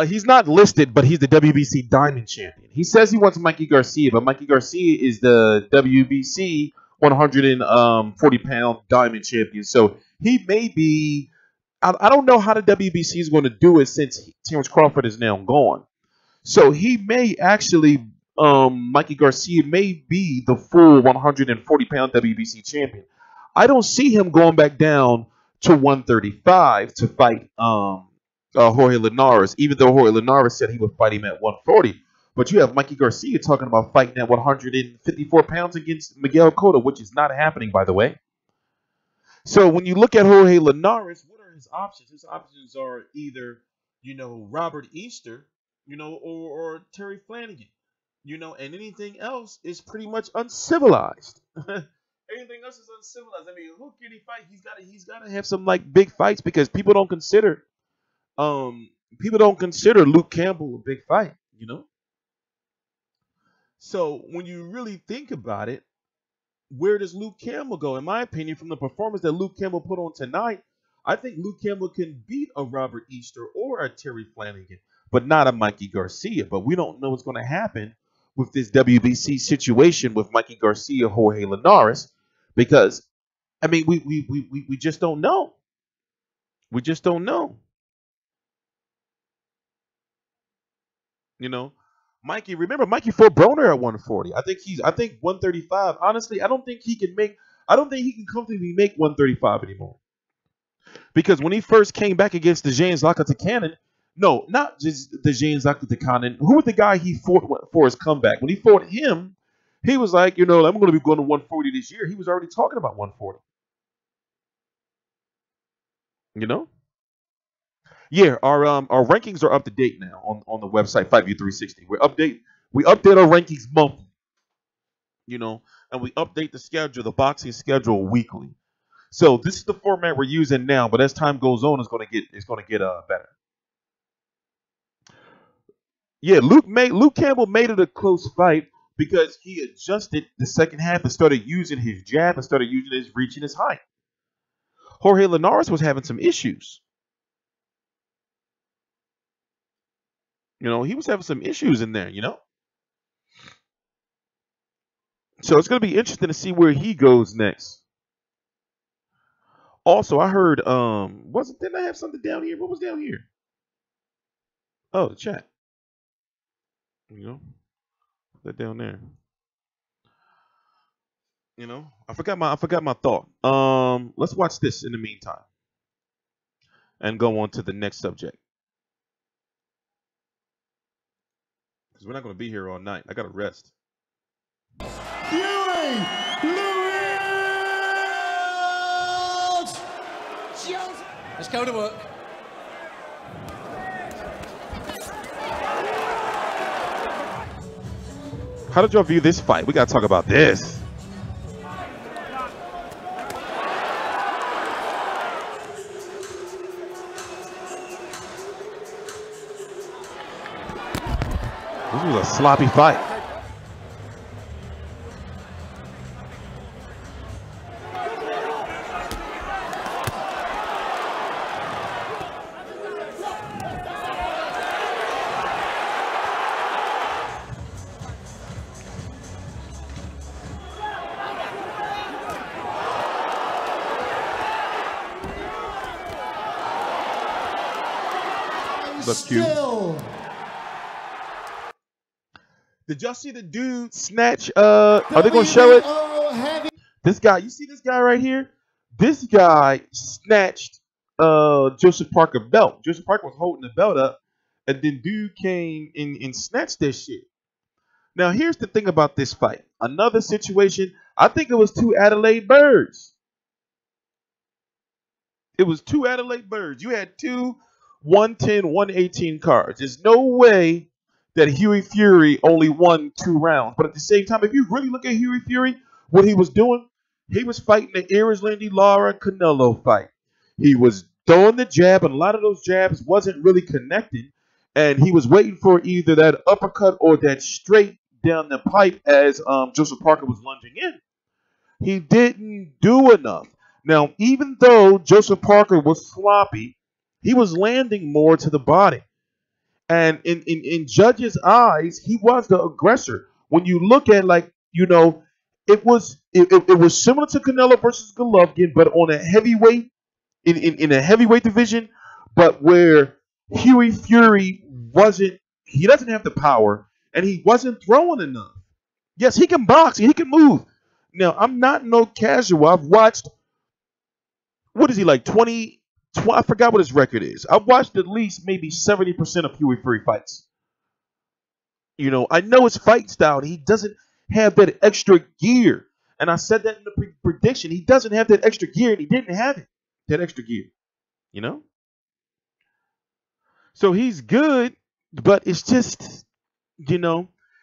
He's not listed, but he's the WBC Diamond Champion. He says he wants Mikey Garcia, but Mikey Garcia is the WBC 140-pound Diamond Champion. So he may be. I don't know how the WBC is going to do it since Terrence Crawford is now gone. So he may actually. Mikey Garcia may be the full 140-pound WBC champion. I don't see him going back down to 135 to fight Jorge Linares, even though Jorge Linares said he would fight him at 140. But you have Mikey Garcia talking about fighting at 154 pounds against Miguel Cotto, which is not happening, by the way. So when you look at Jorge Linares, what are his options? His options are either, Robert Easter, or Terry Flanagan. You know, and anything else is pretty much uncivilized. Anything else is uncivilized. I mean, who can he fight? He's gotta have some like big fights because people don't consider Luke Campbell a big fight, you know? So when you really think about it, where does Luke Campbell go? In my opinion, from the performance that Luke Campbell put on tonight, I think Luke Campbell can beat a Robert Easter or a Terry Flanagan, but not a Mikey Garcia. But we don't know what's going to happen with this WBC situation with Mikey Garcia, Jorge Linares, because I mean we just don't know. We just don't know. You know, Mikey. Remember, Mikey fought Broner at 140. I think 135. Honestly, I don't think he can comfortably make 135 anymore. Because when he first came back against the James Lakatikanen, no, not just the James Lakatikanen. Who was the guy he fought for his comeback? When he fought him, he was like, I'm going to be going to 140 this year. He was already talking about 140. You know? Yeah, our rankings are up to date now on the website FightView 360. We update our rankings monthly. And we update the schedule, the boxing schedule weekly. So this is the format we're using now, but as time goes on, it's going to get better. Yeah, Luke Campbell made it a close fight because he adjusted the second half and started using his jab and started using his reach and his height. Jorge Linares was having some issues. He was having some issues in there, So it's going to be interesting to see where he goes next. Also, I heard, didn't I have something down here? What was down here? Oh, the chat. Put that down there. I forgot my thought. Let's watch this in the meantime and go on to the next subject. Because we're not going to be here all night. I got to rest. Let's go to work. How did y'all view this fight? We got to talk about this. This was a sloppy fight. That's cute. Did y'all see the dude snatch? Are they gonna show it? This guy, you see this guy right here? This guy snatched Joseph Parker belt. Joseph Parker was holding the belt up, and then dude came and snatched this shit. Now here's the thing about this fight. Another situation. I think it was two Adelaide birds. It was two Adelaide birds. You had two 110, 118 cards. There's no way that Huey Fury only won 2 rounds. But at the same time, if you really look at Huey Fury, what he was doing, he was fighting the Erislandy Lara Canelo fight. He was throwing the jab, and a lot of those jabs wasn't really connecting. And he was waiting for either that uppercut or that straight down the pipe as Joseph Parker was lunging in. He didn't do enough. Now, even though Joseph Parker was sloppy, he was landing more to the body. And in judges' eyes, he was the aggressor. When you look at, it was similar to Canelo versus Golovkin, but on a heavyweight, in a heavyweight division, but where Huey Fury he doesn't have the power, and he wasn't throwing enough. Yes, he can box, he can move. Now, I'm not no casual. I've watched, what is he, like 20, I forgot what his record is. I've watched at least maybe 70% of Huey Fury fights. I know his fight style. He doesn't have that extra gear. And I said that in the prediction. He doesn't have that extra gear, and he didn't have it. That extra gear. So he's good, but it's just,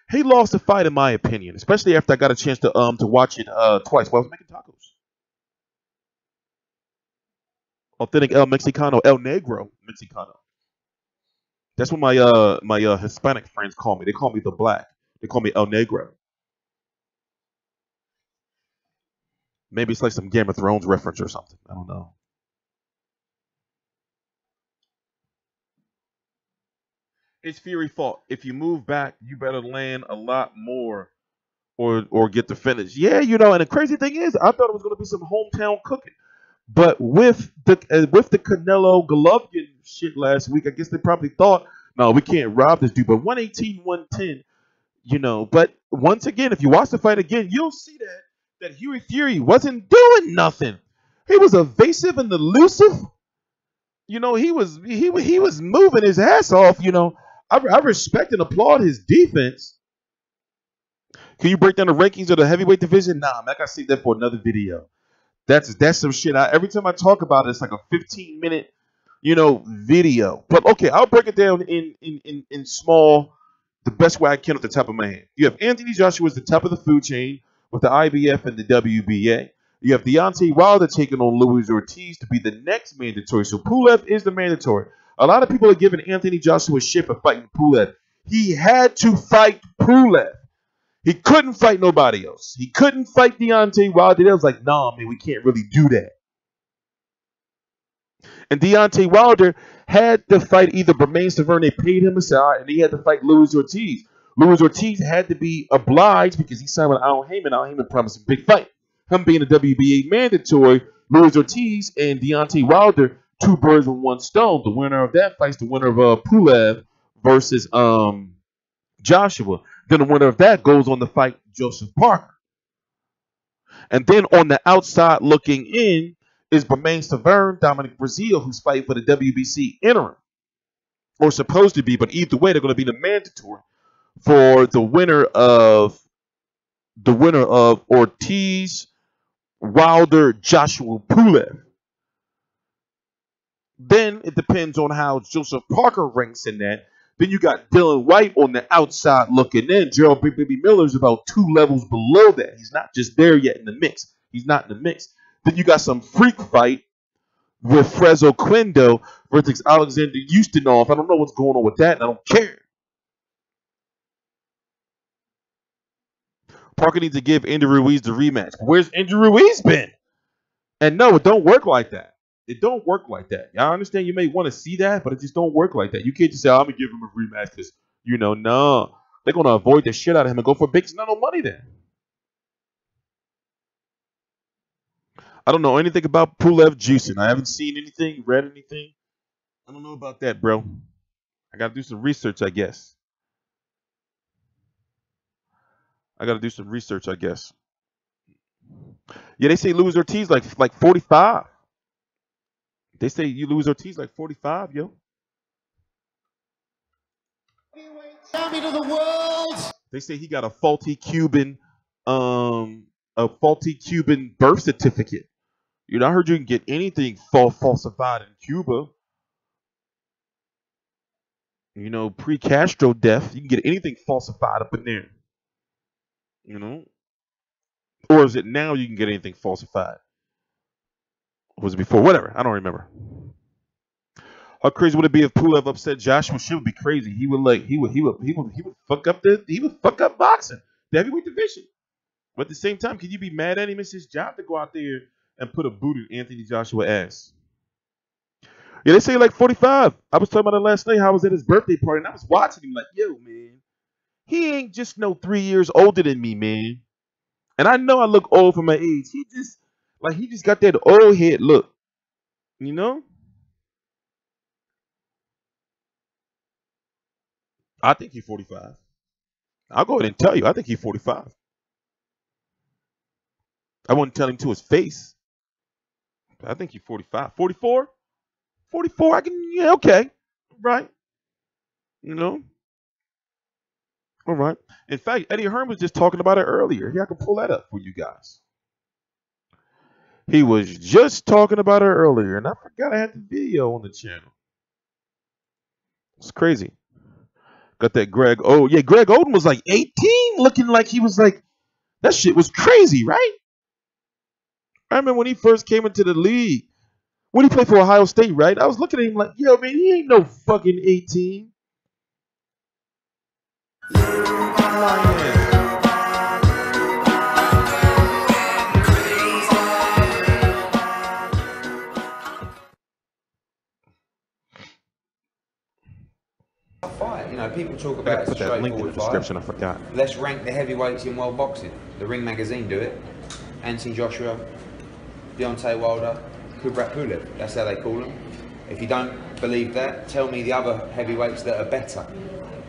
He lost the fight, in my opinion, especially after I got a chance to watch it twice while I was making tacos. Authentic El Mexicano, El Negro Mexicano. That's what my Hispanic friends call me. They call me the Black. They call me El Negro. Maybe it's like some Game of Thrones reference or something. I don't know. It's Fury fault. If you move back, you better land a lot more or get the finish. Yeah, you know, and the crazy thing is, I thought it was going to be some hometown cooking. But with the Canelo Golovkin shit last week, I guess they probably thought, no, we can't rob this dude. But 118, 110, you know. But once again, if you watch the fight again, you'll see that Huey Fury wasn't doing nothing. He was evasive and elusive. You know, he was moving his ass off. You know, I respect and applaud his defense. Can you break down the rankings of the heavyweight division? Nah, man, I gotta save that for another video. That's some shit. Every time I talk about it, it's like a 15-minute, you know, video. But okay, I'll break it down in small, the best way I can at the top of my head. You have Anthony Joshua at the top of the food chain with the IBF and the WBA. You have Deontay Wilder taking on Luis Ortiz to be the next mandatory. So Pulev is the mandatory. A lot of people are giving Anthony Joshua shit for fighting Pulev. He had to fight Pulev. He couldn't fight nobody else. He couldn't fight Deontay Wilder. They was like, nah, man, we can't really do that. And Deontay Wilder had to fight either Bermain Severn, they paid him a salary, and he had to fight Luis Ortiz. Luis Ortiz had to be obliged because he signed with Haymon. Haymon promised a big fight. Him being a WBA mandatory, Luis Ortiz and Deontay Wilder, 2 birds with 1 stone. The winner of that fight's the winner of Pulev versus Joshua. Then the winner of that goes on to fight Joseph Parker. And then on the outside looking in is Bermain Severn, Dominic Breazeale, who's fighting for the WBC interim. Or supposed to be, but either way, they're going to be the mandatory for the winner of Ortiz, Wilder, Joshua, Pulev. Then it depends on how Joseph Parker ranks in that. Then you got Dylan White on the outside looking in. Gerald Big Baby Miller is about 2 levels below that. He's not just there yet in the mix. He's not in the mix. Then you got some freak fight with Frezo Quindo versus Alexander Ustinov. I don't know what's going on with that, and I don't care. Parker needs to give Andrew Ruiz the rematch. Where's Andrew Ruiz been? And no, it don't work like that. It don't work like that. I understand you may want to see that, but it just don't work like that. You can't just say, I'm going to give him a rematch because, you know, no. They're going to avoid the shit out of him and go for big no money then. I don't know anything about Pulev juicing. I haven't seen anything, read anything. I don't know about that, bro. I got to do some research, I guess. Yeah, they say Luis Ortiz like 45. They say you lose Ortiz like 45, yo. Champion of the world. They say he got a faulty Cuban birth certificate. You know, I heard you can get anything falsified in Cuba. You know, pre-Castro death, you can get anything falsified up in there. You know? Or is it now you can get anything falsified? Or was it before? Whatever. I don't remember. How crazy would it be if Pulev upset Joshua? Shit would be crazy. He would fuck up boxing, the heavyweight division. But at the same time, can you be mad at him? It's his job to go out there and put a boot in Anthony Joshua's ass. Yeah, they say like 45. I was talking about it last night. How I was at his birthday party and I was watching him like, yo, man, he ain't just no 3 years older than me, man. And I know I look old for my age. He just got that old head look. You know? I think he's 45. I'll go ahead and tell you. I think he's 45. I wouldn't tell him to his face. But I think he's 45. 44? 44, I can, yeah, okay. Right. You know? All right. In fact, Eddie Hearn was just talking about it earlier. Here, I can pull that up for you guys. He was just talking about it earlier, and I forgot I had the video on the channel. It's crazy. Got that Greg. Oh yeah, Greg Oden was like 18, looking like he was like that. Shit was crazy, right? I remember when he first came into the league. When he played for Ohio State, right? I was looking at him like, yo, man, he ain't no fucking 18. Fight. You know, people talk about Put that link in the description. I forgot. Let's rank the heavyweights in world boxing. The Ring magazine do it. Anthony Joshua, Deontay Wilder, Kubrat Pulev. That's how they call them. If you don't believe that, tell me the other heavyweights that are better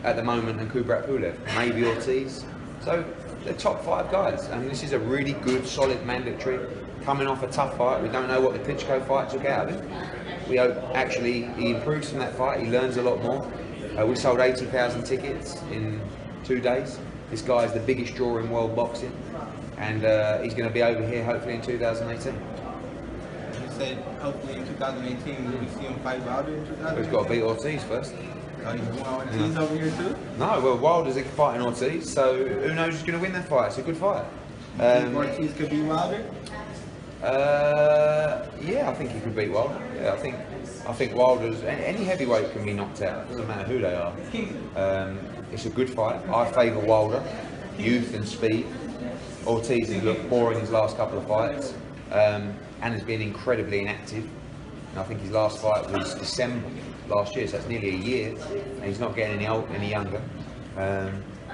at the moment than Kubrat Pulev. Maybe Ortiz. So the top 5 guys. I mean, this is a really good, solid mandatory. Coming off a tough fight. We don't know what the Klitschko fight took out of him. We hope actually he improves from that fight. He learns a lot more. We sold 80,000 tickets in 2 days. This guy is the biggest draw in world boxing, and he's going to be over here hopefully in 2018. You said hopefully in 2018 we see him fight Wilder in 2018? He's got to beat Ortiz first. Oh, you want Ortiz over here too? No, well, Wilder's fighting Ortiz, so who knows who's going to win that fight? It's a good fight. Ortiz could beat Wilder? Yeah, I think he could beat Wilder. Yeah, I think Wilder's any heavyweight can be knocked out. It doesn't matter who they are. It's a good fight. I favour Wilder, youth and speed. Ortiz has looked poor in his last couple of fights, and has been incredibly inactive. And I think his last fight was December last year, so that's nearly a year, and he's not getting any younger.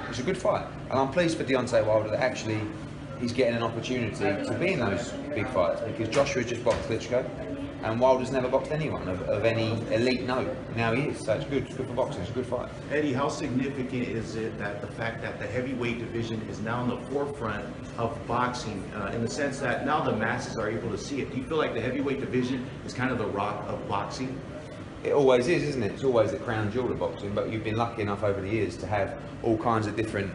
It's a good fight, and I'm pleased for Deontay Wilder that actually he's getting an opportunity to be in those big fights, because Joshua just boxed Klitschko and Wilder's never boxed anyone of any elite note. Now he is, so it's good for boxing. It's a good fight. Eddie, how significant is it that the fact that the heavyweight division is now in the forefront of boxing, in the sense that now the masses are able to see it? Do you feel like the heavyweight division is kind of the rock of boxing? It always is, isn't it? It's always the crown jewel of boxing, but you've been lucky enough over the years to have all kinds of different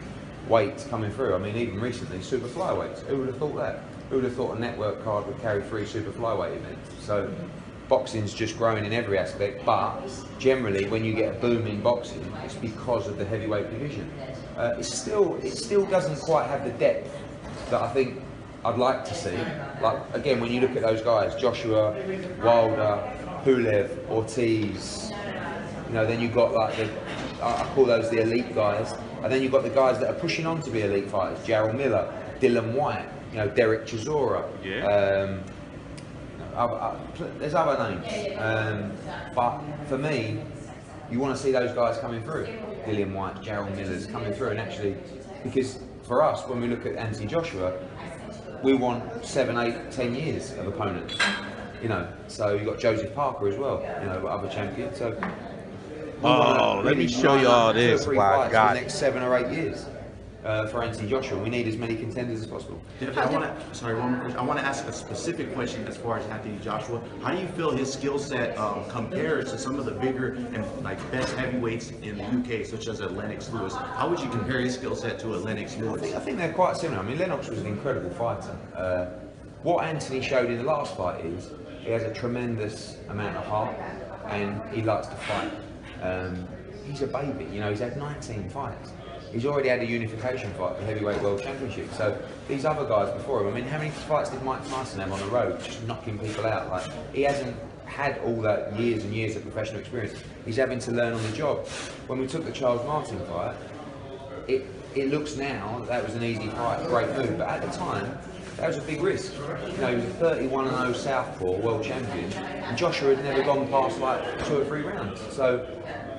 weights coming through. I mean, even recently, super flyweights. Who would have thought that? Who would have thought a network card would carry 3 super flyweight events? So boxing's just growing in every aspect, but generally when you get a boom in boxing, it's because of the heavyweight division. It still doesn't quite have the depth that I think I'd like to see. Like, again, when you look at those guys, Joshua, Wilder, Pulev, Ortiz, you know, then you've got like I call those the elite guys, and then you've got the guys that are pushing on to be elite fighters, Jarrell Miller, Dylan White, you know, Derek Chisora. Yeah. There's other names, but for me, you want to see those guys coming through. Dylan White, Jarrell Miller's coming through, and actually, because for us, when we look at Anthony Joshua, we want 7, 8, 10 years of opponents. You know, so you've got Joseph Parker as well, you know, other champion. So let me show y'all this. Wow, for the next 7 or 8 years for Anthony Joshua. We need as many contenders as possible. I want to ask a specific question as far as Anthony Joshua. How do you feel his skill set compares to some of the bigger and like best heavyweights in the UK, such as a Lennox Lewis? How would you compare his skill set to a Lennox Lewis? I think they're quite similar. I mean, Lennox was an incredible fighter. What Anthony showed in the last fight is he has a tremendous amount of heart and he likes to fight. He's a baby, you know, he's had 19 fights. He's already had a unification fight for Heavyweight World Championship. So these other guys before him, I mean, how many fights did Mike Tyson have on the road, just knocking people out? Like, he hasn't had all that years and years of professional experience. He's having to learn on the job. When we took the Charles Martin fight, it looks now that was an easy fight, great move, but at the time, that was a big risk. You know, he was a 31-0 southpaw world champion, and Joshua had never gone past like 2 or 3 rounds. So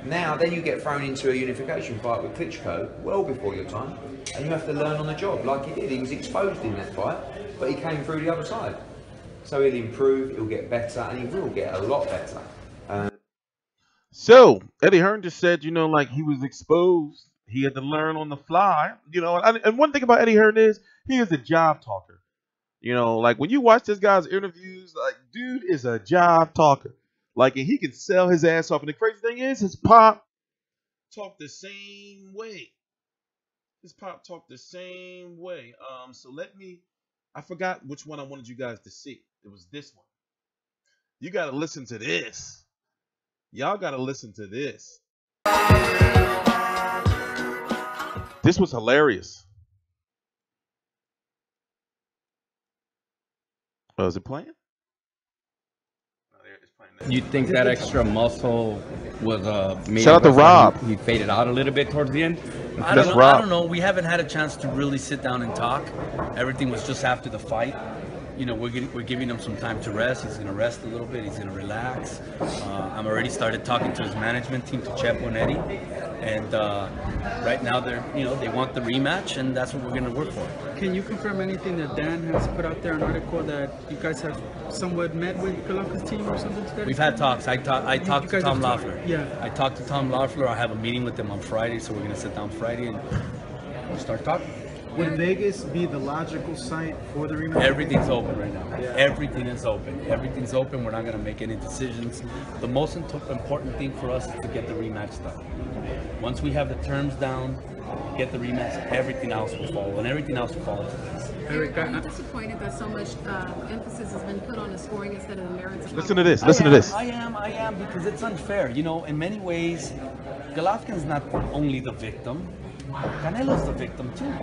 now, then you get thrown into a unification fight with Klitschko well before your time, and you have to learn on the job, like he did. He was exposed in that fight, but he came through the other side. So he'll improve, he'll get better, and he will get a lot better. So Eddie Hearn just said, you know, like he was exposed, he had to learn on the fly, you know. And one thing about Eddie Hearn is he is a job talker. You know, like when you watch this guy's interviews, like dude is a job talker. Like, and he can sell his ass off. And the crazy thing is, his pop talked the same way. His pop talked the same way. So I forgot which one I wanted you guys to see. It was this one. You got to listen to this. Y'all got to listen to this. This was hilarious. Oh, is it playing? You think that extra muscle was made Shout out to it so Rob. He faded out a little bit towards the end? I don't know. We haven't had a chance to really sit down and talk. Everything was just after the fight. You know, we're giving him some time to rest. He's going to rest a little bit. He's going to relax. I'm already started talking to his management team, to Chepo and Eddie, and right now they want the rematch, and that's what we're going to work for. Can you confirm anything that Dan has put out there, an article that you guys have somewhat met with Golovkin's team or something? We've had talks. I talked to Tom Loeffler. Yeah. I talked to Tom Loeffler. I have a meeting with him on Friday, so we're going to sit down Friday and we'll start talking. Would Vegas be the logical site for the rematch? Everything's open right now. Yeah. Everything is open. Everything's open. We're not going to make any decisions. The most important thing for us is to get the rematch done. Once we have the terms down, get the rematch, everything else will follow, and everything else will follow to this. Eric, are you disappointed that so much emphasis has been put on the scoring instead of the merits? Listen to this. Listen to this. I am, because it's unfair. You know, in many ways, Golovkin's not only the victim. Canelo's the victim too.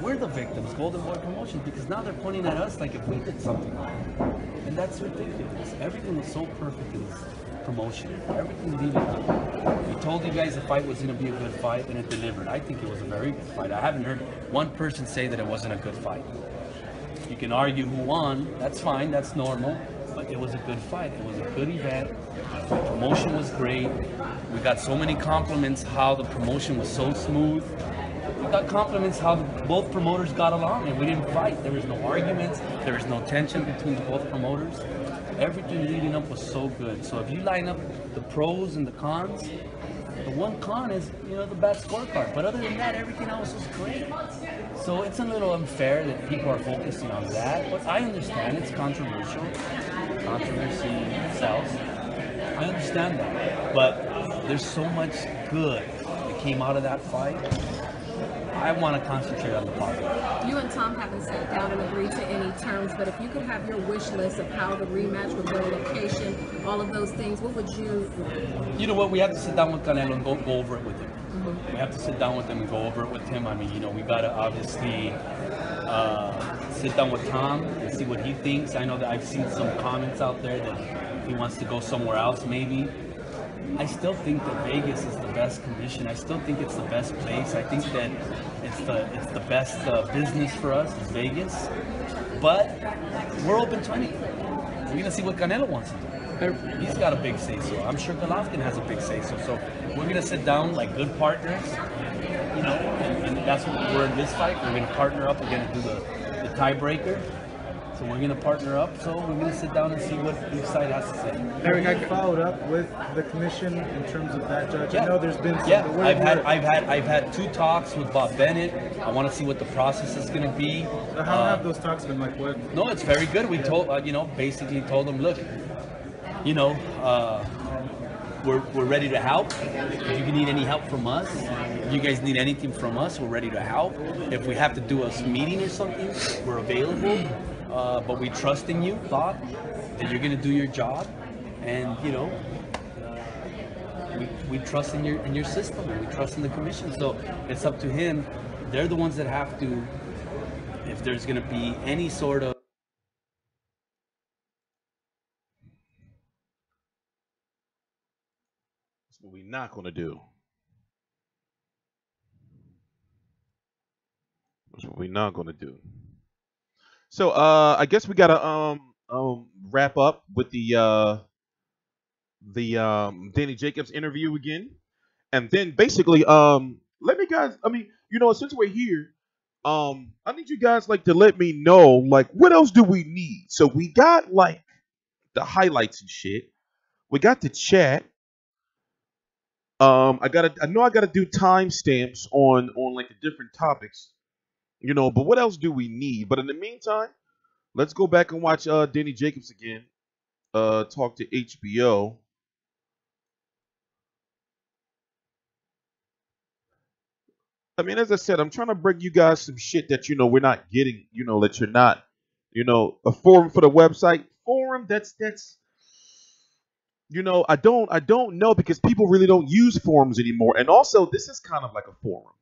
We're the victims, Golden Boy Promotions, because now they're pointing at us like if we did something wrong. And that's ridiculous. Everything was so perfect in this promotion. Everything needed up. We told you guys the fight was going to be a good fight, and it delivered. I think it was a very good fight. I haven't heard one person say that it wasn't a good fight. You can argue who won. That's fine. That's normal. But it was a good fight. It was a good event. The promotion was great. We got so many compliments how the promotion was so smooth. We got compliments how both promoters got along, and we didn't fight. There was no arguments. There was no tension between both promoters. Everything leading up was so good. So if you line up the pros and the cons, the one con is, the bad scorecard. But other than that, everything else was great. So it's a little unfair that people are focusing on that. But I understand it's controversial. Controversy sells. I understand that. But there's so much good that came out of that fight. I want to concentrate on the positive. You and Tom haven't sat down and agreed to any terms, but if you could have your wish list of how the rematch would go, location, all of those things, what would you? You know what? We have to sit down with Canelo and go over it with him. We have to sit down with him and go over it with him. I mean, we got to obviously sit down with Tom and see what he thinks. I know that I've seen some comments out there that he wants to go somewhere else maybe. I still think that Vegas is the best condition. I still think it's the best place. I think that it's the best business for us is Vegas. But we're open to anything. We're gonna see what Canelo wants to do. He's got a big say-so. I'm sure Golovkin has a big say-so. So we're gonna sit down like good partners, and that's what we're in this fight. We're gonna partner up. We're gonna do the tiebreaker. So we're going to partner up, so we're going to sit down and see what each side has to say. Eric, I followed up with the commission in terms of that judge. Yeah. I know there's been some... Yeah, I've had 2 talks with Bob Bennett. I want to see what the process is going to be. So how have those talks been like? What? No, it's very good. We told, basically told them, look, we're ready to help. If you need any help from us, if you guys need anything from us, we're ready to help. If we have to do a meeting or something, we're available. But we trust in you, Bob, that you're going to do your job, and we trust in your system, and we trust in the commission. So it's up to him. They're the ones that have to, if there's going to be any sort of. That's what we're not going to do. That's what we're not going to do. So I guess we gotta wrap up with the Danny Jacobs interview again, and then basically let me guys. I mean, since we're here, I need you guys to let me know what else do we need. So we got the highlights and shit. We got the chat. I know I gotta do timestamps on the different topics. But what else do we need? But in the meantime, let's go back and watch Danny Jacobs again. Talk to HBO. I mean, as I said, I'm trying to bring you guys some shit that we're not getting. That you're not. A forum for the website. Forum. That's. I don't know because people really don't use forums anymore. And also, this is kind of like a forum.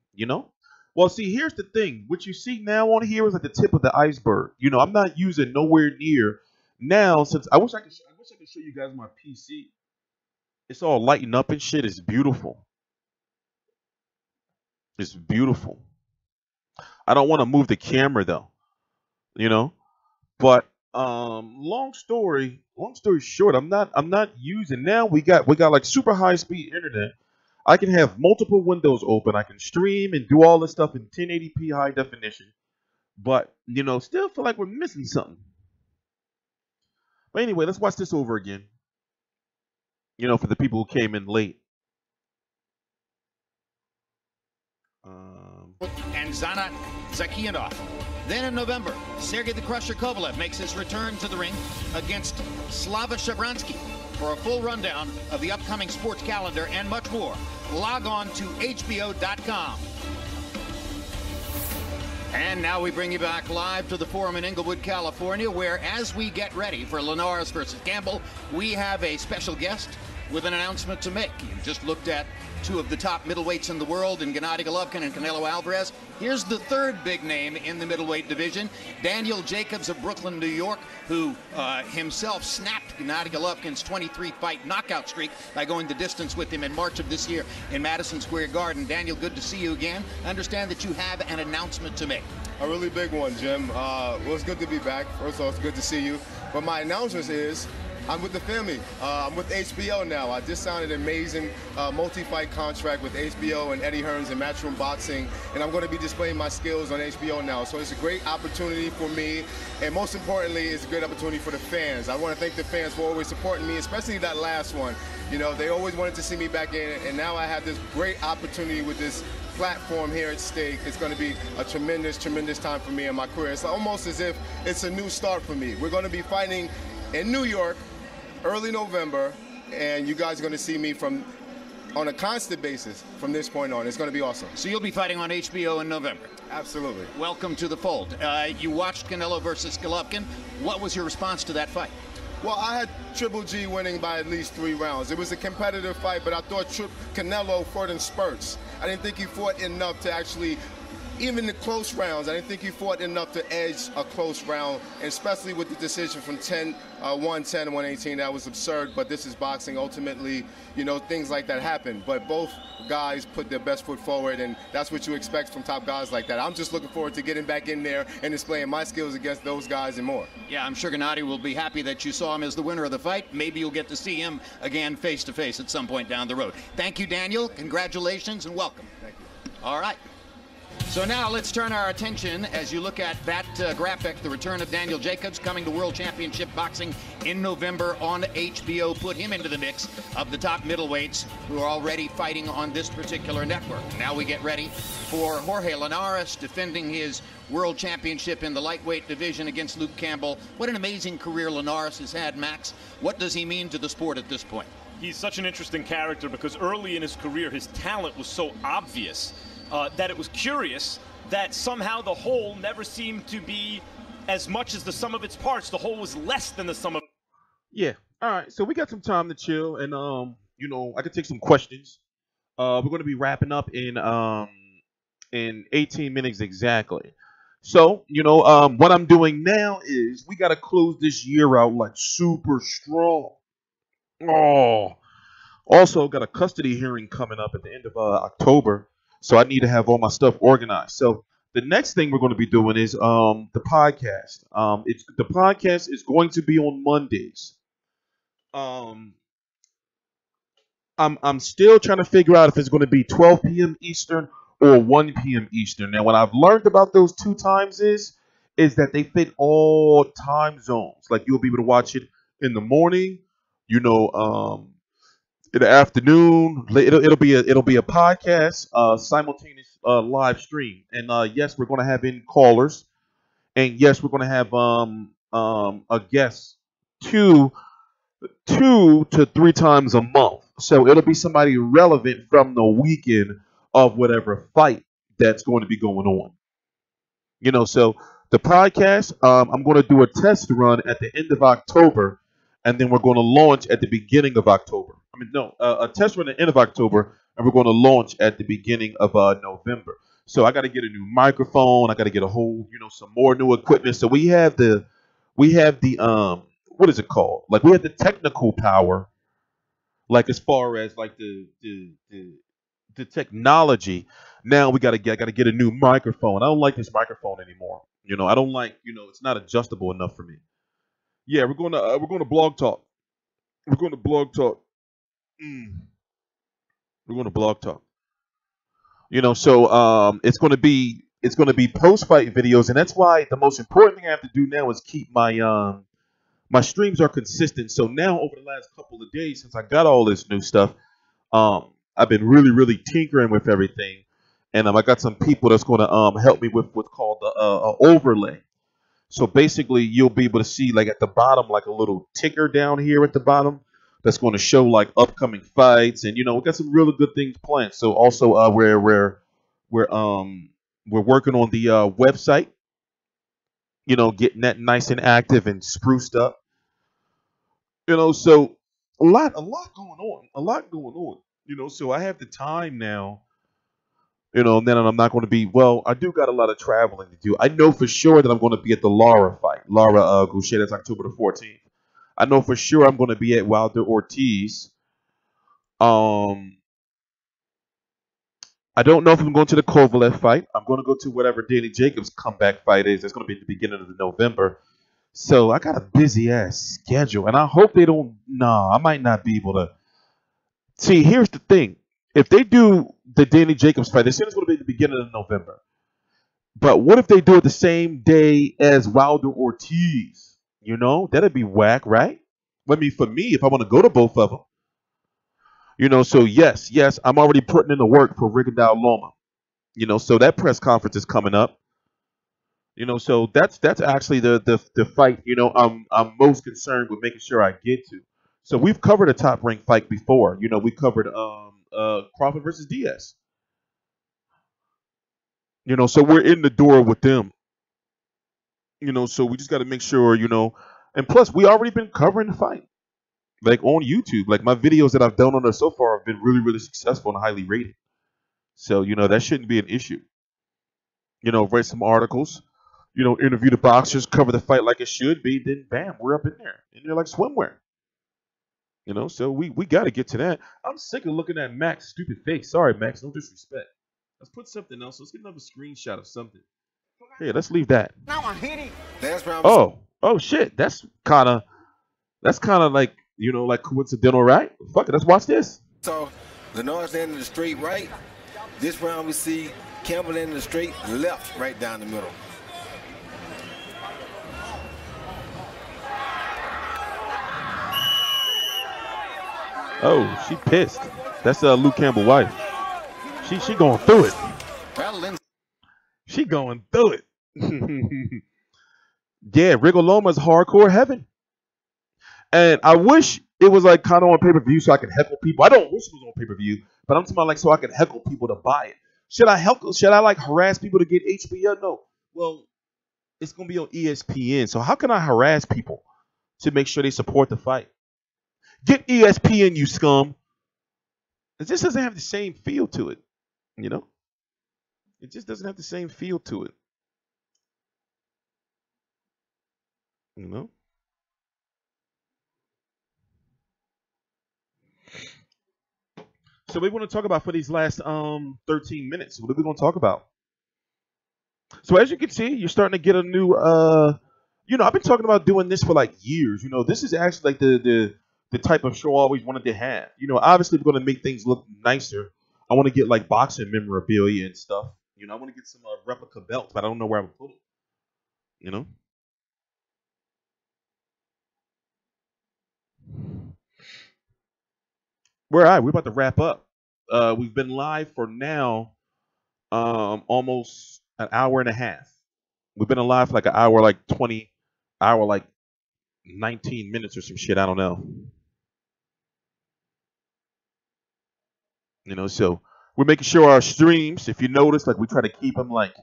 Well, see, here's the thing. What you see now on here is at the tip of the iceberg. You know, I'm not using nowhere near now. Since I wish I could show you guys my PC. It's all lighting up and shit. It's beautiful. It's beautiful. I don't want to move the camera though. You know, but long story short, I'm not using now. We got like super high speed internet. I can have multiple windows open. I can stream and do all this stuff in 1080p high definition. But, you know, still feel like we're missing something. But anyway, let's watch this over again. You know, for the people who came in late. And Zanat Zakianov. Then in November, Sergey the Crusher Kovalev makes his return to the ring against Slava Shabransky. For a full rundown of the upcoming sports calendar and much more, log on to HBO.com. And now we bring you back live to the Forum in Inglewood, California, where as we get ready for Linares versus Campbell, we have a special guest with an announcement to make. You just looked at two of the top middleweights in the world in Gennady Golovkin and Canelo Alvarez. Here's the third big name in the middleweight division, Daniel Jacobs of Brooklyn, New York, who himself snapped Gennady Golovkin's 23-fight knockout streak by going the distance with him in March of this year in Madison Square Garden. Daniel, good to see you again. I understand that you have an announcement to make. A really big one, Jim. Well, it's good to be back. First of all, it's good to see you. But my announcement is, I'm with the family. I'm with HBO now. I just signed an amazing multi-fight contract with HBO and Eddie Hearns and Matchroom Boxing, and I'm going to be displaying my skills on HBO now. So it's a great opportunity for me, and most importantly, it's a great opportunity for the fans. I want to thank the fans for always supporting me, especially that last one. You know, they always wanted to see me back in, and now I have this great opportunity with this platform here at stake. It's going to be a tremendous, tremendous time for me in my career. It's almost as if it's a new start for me. We're going to be fighting in New York, early November, and you guys are going to see me on a constant basis from this point on. It's going to be awesome. So you'll be fighting on HBO in November? Absolutely. Welcome to the fold. You watched Canelo versus Golovkin. What was your response to that fight? Well, I had Triple G winning by at least 3 rounds. It was a competitive fight, but I thought Canelo fought in spurts. I didn't think he fought enough to actually, even the close rounds, I didn't think he fought enough to edge a close round, and especially with the decision from 110 to 118. That was absurd, but this is boxing. Ultimately, you know, things like that happen. But both guys put their best foot forward, and that's what you expect from top guys like that. I'm just looking forward to getting back in there and displaying my skills against those guys and more. Yeah, I'm sure Gennady will be happy that you saw him as the winner of the fight. Maybe you'll get to see him again face-to-face at some point down the road. Thank you, Daniel. Congratulations and welcome. Thank you. All right. So now let's turn our attention as you look at that graphic, the return of Daniel Jacobs coming to World Championship Boxing in November on HBO. Put him into the mix of the top middleweights who are already fighting on this particular network. Now we get ready for Jorge Linares defending his World Championship in the lightweight division against Luke Campbell. What an amazing career Linares has had, Max. What does he mean to the sport at this point? He's such an interesting character because early in his career, his talent was so obvious that it was curious that somehow the whole never seemed to be as much as the sum of its parts. The whole was less than the sum of... Yeah. All right. So we got some time to chill, and you know, I could take some questions. We're going to be wrapping up in 18 minutes exactly. So, you know, what I'm doing now is we got to close this year out like super strong. Oh. Also got a custody hearing coming up at the end of October. So I need to have all my stuff organized. So the next thing we're going to be doing is the podcast. The podcast is going to be on Mondays. I'm still trying to figure out if it's going to be 12 p.m. Eastern or 1 p.m. Eastern. Now, what I've learned about those two times is that they fit all time zones. Like you'll be able to watch it in the morning, you know, in the afternoon. It'll be a podcast, simultaneous live stream, and yes, we're going to have in callers, and yes, we're going to have a guest 2 to 3 times a month. So it'll be somebody relevant from the weekend of whatever fight that's going to be going on. You know, so the podcast, I'm going to do a test run at the end of October, and then we're going to launch at the beginning of October. A test run at the end of October, and we're going to launch at the beginning of November. So I got to get a new microphone. I got to get a whole, some more new equipment. So we have the what is it called? Like we have the technical power, like as far as like the technology. Now we got to get a new microphone. I don't like this microphone anymore. I don't like, it's not adjustable enough for me. Yeah, we're going to blog talk. We're going to blog talk. We're going to blog talk. So it's going to be post fight videos, and that's why the most important thing I have to do now is keep my streams are consistent. So now over the last couple of days since I got all this new stuff, I've been really tinkering with everything, and I got some people that's going to help me with what's called the overlay. So basically, you'll be able to see like at the bottom, like a little ticker down here at the bottom that's going to show like upcoming fights, and we got some really good things planned. So also, we're working on the website, getting that nice and active and spruced up. So a lot going on. So I have the time now. And then I'm not going to be, well, I do got a lot of traveling to do. I know for sure that I'm going to be at the Lara fight. Lara Goucher, that's October the 14th. I know for sure I'm going to be at Wilder Ortiz. I don't know if I'm going to the Kovalev fight. I'm going to go to whatever Danny Jacobs' comeback fight is. That's going to be at the beginning of November. So I got a busy ass schedule, and I hope they don't. Nah, I might not be able to. See, here's the thing. If they do the Danny Jacobs fight, they said it's going to be at the beginning of November. But what if they do it the same day as Wilder Ortiz? That'd be whack, right? I mean, for me, if I want to go to both of them. So yes, I'm already putting in the work for Rigondeaux Loma. So that press conference is coming up. So that's actually the fight, I'm most concerned with making sure I get to. So we've covered a top ranked fight before. We covered Crawford versus Diaz. So we're in the door with them. So we just got to make sure, and plus we already been covering the fight, like on YouTube. Like my videos that I've done on there so far have been really successful and highly rated. So that shouldn't be an issue. Write some articles, interview the boxers, cover the fight like it should be. Then bam, we're up in there, and they're like swimwear. So we got to get to that. I'm sick of looking at Mac's stupid face. Sorry, Max, no disrespect. Let's put something else. Let's get another screenshot of something. Here, let's leave that. Now I hit it. Oh shit. That's kind of like like coincidental, right? Fuck it. Let's watch this. So Linares ended the straight right. This round we see Campbell ended the straight left, right down the middle. Oh, she pissed. That's Luke Campbell's wife. She going through it. She going through it. Yeah, Rigo Loma's hardcore heaven. And I wish it was like kind of on pay-per-view so I could heckle people. I don't wish it was on pay-per-view, but I'm talking about like so I could heckle people to buy it. Should I like harass people to get HBO? No. Well, it's gonna be on ESPN. So how can I harass people to make sure they support the fight? Get ESPN, you scum. It just doesn't have the same feel to it. It just doesn't have the same feel to it. So we want to talk about for these last 13 minutes. What are we going to talk about? So as you can see, you're starting to get a new I've been talking about doing this for like years. This is actually like the type of show I always wanted to have. Obviously we're going to make things look nicer. I want to get like boxing memorabilia and stuff. I want to get some replica belts, but I don't know where I would put them. We're all right. We're about to wrap up. We've been live for now almost an hour and a half. We've been alive for like an hour, like 20, hour, like 19 minutes or some shit. I don't know. So we're making sure our streams, if you notice, like we try to keep them like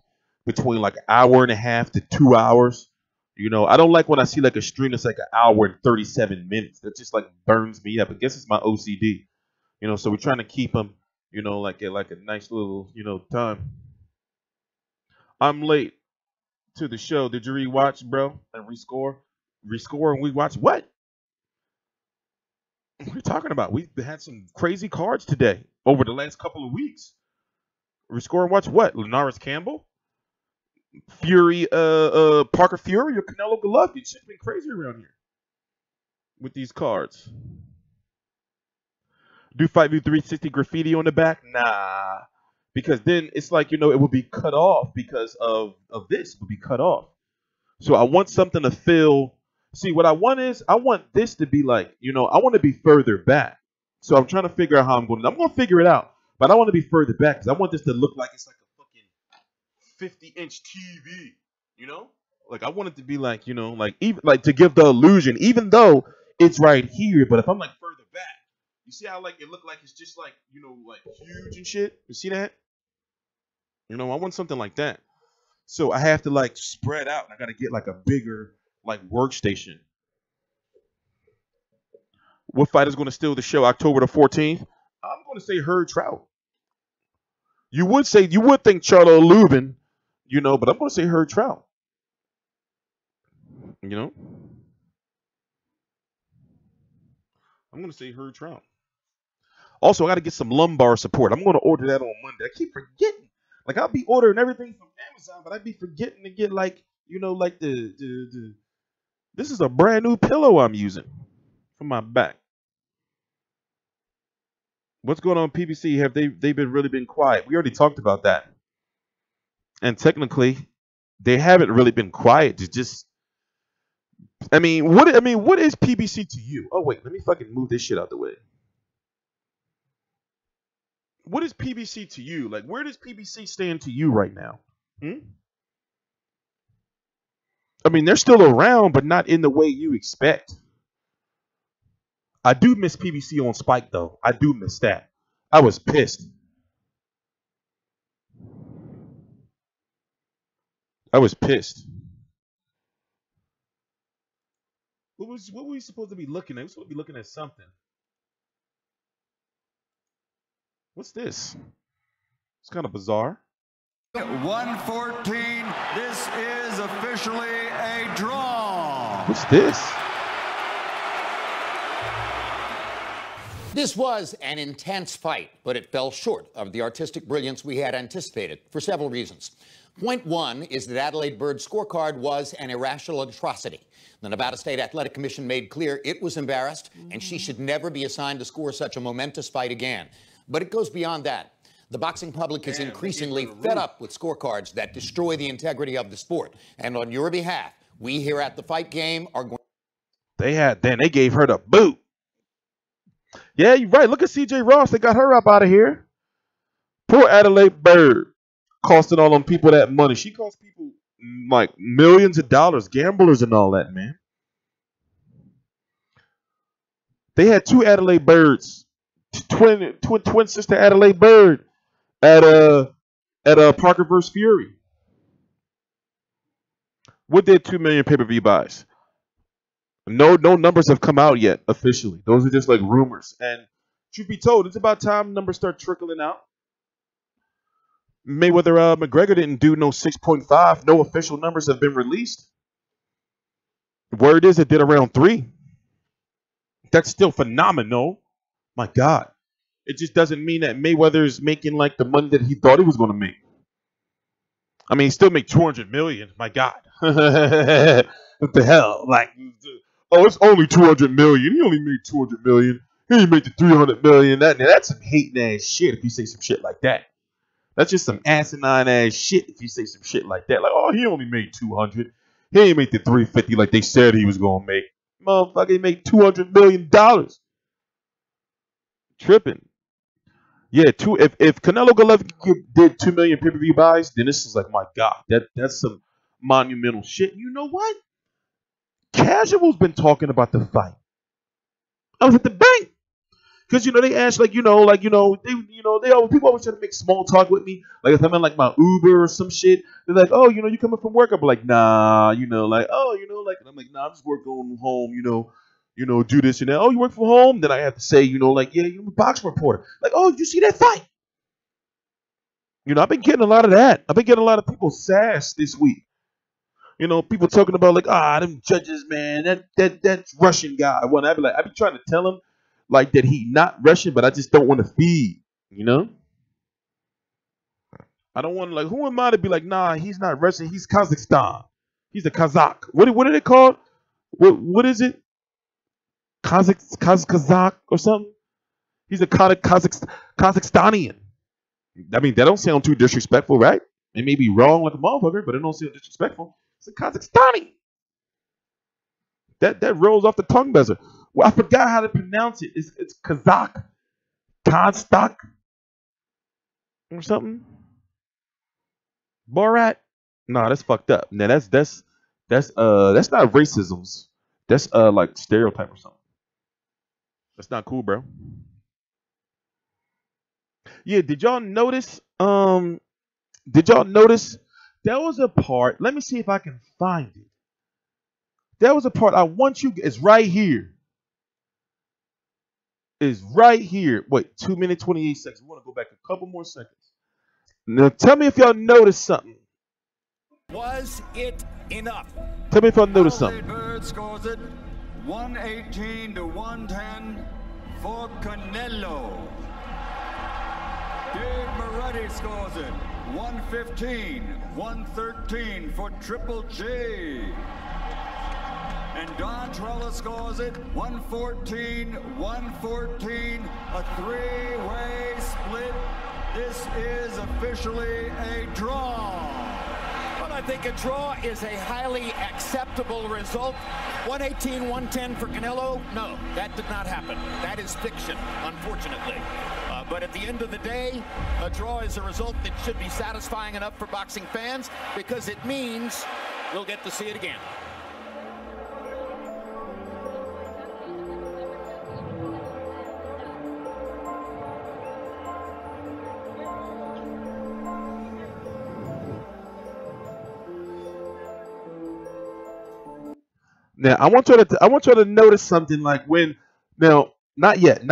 between like an hour and a half to 2 hours. I don't like when I see like a stream that's like an hour and 37 minutes. That just like burns me up. I guess it's my OCD. So we're trying to keep them, like a nice little, time. I'm late to the show. Did you rewatch, bro, and rescore? Rescore and we watch what? What are you talking about? We've had some crazy cards today over the last couple of weeks. Rescore and watch what? Linares Campbell? Fury, Parker Fury or Canelo Golovkin? It's just been crazy around here with these cards. Do Fight View 360 graffiti on the back? Nah. Because then it's like, it will be cut off because of this. It would be cut off. So I want something to fill. See, what I want is, I want this to be like, I want to be further back. So I'm trying to figure out how I'm going to figure it out. But I want to be further back because I want this to look like it's like a fucking 50-inch TV. Like I want it to be like, even like to give the illusion, even though it's right here, but if I'm like further back, you see how like it look like it's just like, like huge and shit? You see that? I want something like that. So I have to like spread out. I got to get like a bigger like workstation. What fighter's going to steal the show October the 14th? I'm going to say Hearn Trout. You would think Charlo Lubin, but I'm going to say Hearn Trout. I'm going to say Hearn Trout. Also, I got to get some lumbar support. I'm going to order that on Monday. I keep forgetting. Like I'll be ordering everything from Amazon, but I'd be forgetting to get like, like the this is a brand new pillow I'm using for my back. What's going on, PBC? Have they've been really been quiet? We already talked about that. And technically, they haven't really been quiet. It's just what is PBC to you? Oh wait, let me fucking move this shit out the way. What is PBC to you? Like, where does PBC stand to you right now? They're still around, but not in the way you expect. I do miss PBC on Spike, though. I do miss that. I was pissed. What were we supposed to be looking at? We were supposed to be looking at something. What's this? It's kind of bizarre. 114. This is officially a draw. What's this? This was an intense fight, but it fell short of the artistic brilliance we had anticipated for several reasons. Point one is that Adelaide Bird's scorecard was an irrational atrocity. The Nevada State Athletic Commission made clear it was embarrassed and she should never be assigned to score such a momentous fight again. But it goes beyond that. The boxing public is increasingly fed up with scorecards that destroy the integrity of the sport. And on your behalf, we here at the Fight Game are going. They gave her the boot. Yeah, you're right. Look at CJ Ross. They got her up out of here. Poor Adelaide Bird. Costing all them people that money. She cost people like millions of dollars, gamblers and all that, man. They had two Adelaide Birds, twin sister Adelaide Bird at Parker vs. Fury. What did 2 million pay-per-view buys? No numbers have come out yet officially. Those are just like rumors. And truth be told, it's about time numbers start trickling out. Mayweather McGregor didn't do no 6.5. No official numbers have been released. Word is it did around 3. That's still phenomenal. My God. It just doesn't mean that Mayweather's making like the money that he thought he was going to make. He still make 200 million. My God. What the hell? Like, oh, it's only 200 million. He only made 200 million. He made the 300 million. That's some hating ass shit if you say some shit like that. That's just some asinine ass shit if you say some shit like that. Like, oh, he only made 200. He ain't make the 350 like they said he was gonna make. Motherfucker, he made $200 million. Tripping. Yeah, if Canelo Golovkin did 2 million pay-per-view buys, then this is like, my God, that's some monumental shit. You know what? Casual's been talking about the fight. I was at the bank. Because, they ask, people always try to make small talk with me. Like, if I'm in, like, my Uber or some shit, they're like, oh, you coming from work? I'm like, nah, and I'm like, nah, I'm just going home, do this and that. Oh, you work from home? Then I have to say, yeah, you're a boxing reporter. Like, oh, did you see that fight? You know, I've been getting a lot of that. I've been getting a lot of people sass this week. You know, people talking about like, them judges, man, that's Russian guy. Well, I be trying to tell him like that he not Russian, but I just don't want to feed. You know, I don't want to like. Who am I to be like? Nah, he's not Russian. He's Kazakhstan. He's a Kazakh. What are they called? What is it? Kazakh or something? He's a Kazakhstanian. I mean, that don't sound too disrespectful, right? It may be wrong like a motherfucker, but it don't sound disrespectful. It's a Kazakhstani. That rolls off the tongue buzzer. Well, I forgot how to pronounce it. It's Kazakh, Kazakh, or something. Borat? Nah, that's fucked up. Now that's not racisms. That's like stereotype or something. That's not cool, bro. Yeah, did y'all notice? Did y'all notice there was a part? Let me see if I can find it. There was a part I want you. It's right here. It's right here. Wait, 2 minutes 28 seconds. We want to go back a couple more seconds. Now, tell me if y'all noticed something. Was it enough? Tell me if y'all noticed something. Bird scores it 118 to 110 for Canelo. Dave Moretti scores it 115, 113 for Triple G. And Don Trella scores it 114, 114, a three-way split. This is officially a draw. But I think a draw is a highly acceptable result. 118, 110 for Canelo? No, that did not happen. That is fiction, unfortunately. But at the end of the day, a draw is a result that should be satisfying enough for boxing fans because it means we'll get to see it again. Now I want you to notice something like when now not yet.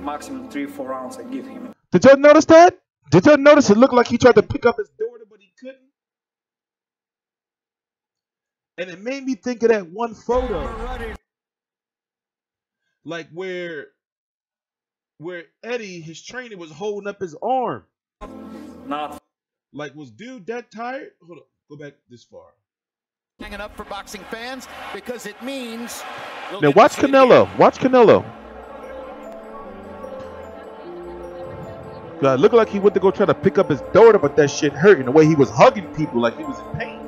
Maximum 3-4 rounds I give him. Did y'all notice that? Did y'all notice it looked like he tried to pick up his daughter, but he couldn't? And it made me think of that one photo. Like where Eddie, his trainer, was holding up his arm. Not. Like, was dude that tired? Hold up. Go back this far. Hanging up for boxing fans because it means... Now watch Canelo. Watch Canelo. God, looked like he went to go try to pick up his daughter, but that shit hurt in the way he was hugging people like he was in pain.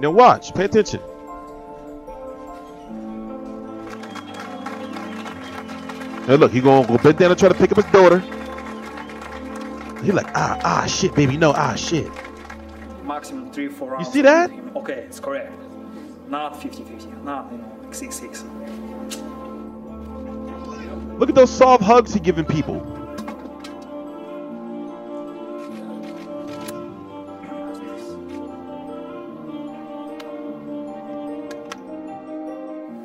Now watch, pay attention. Now look, he gonna go bend down and try to pick up his daughter. He like, shit, baby, no, shit. Maximum 3-4 rounds. You see that? Okay, it's correct. Not 50-50, not, like 6-6. Look at those soft hugs he giving people.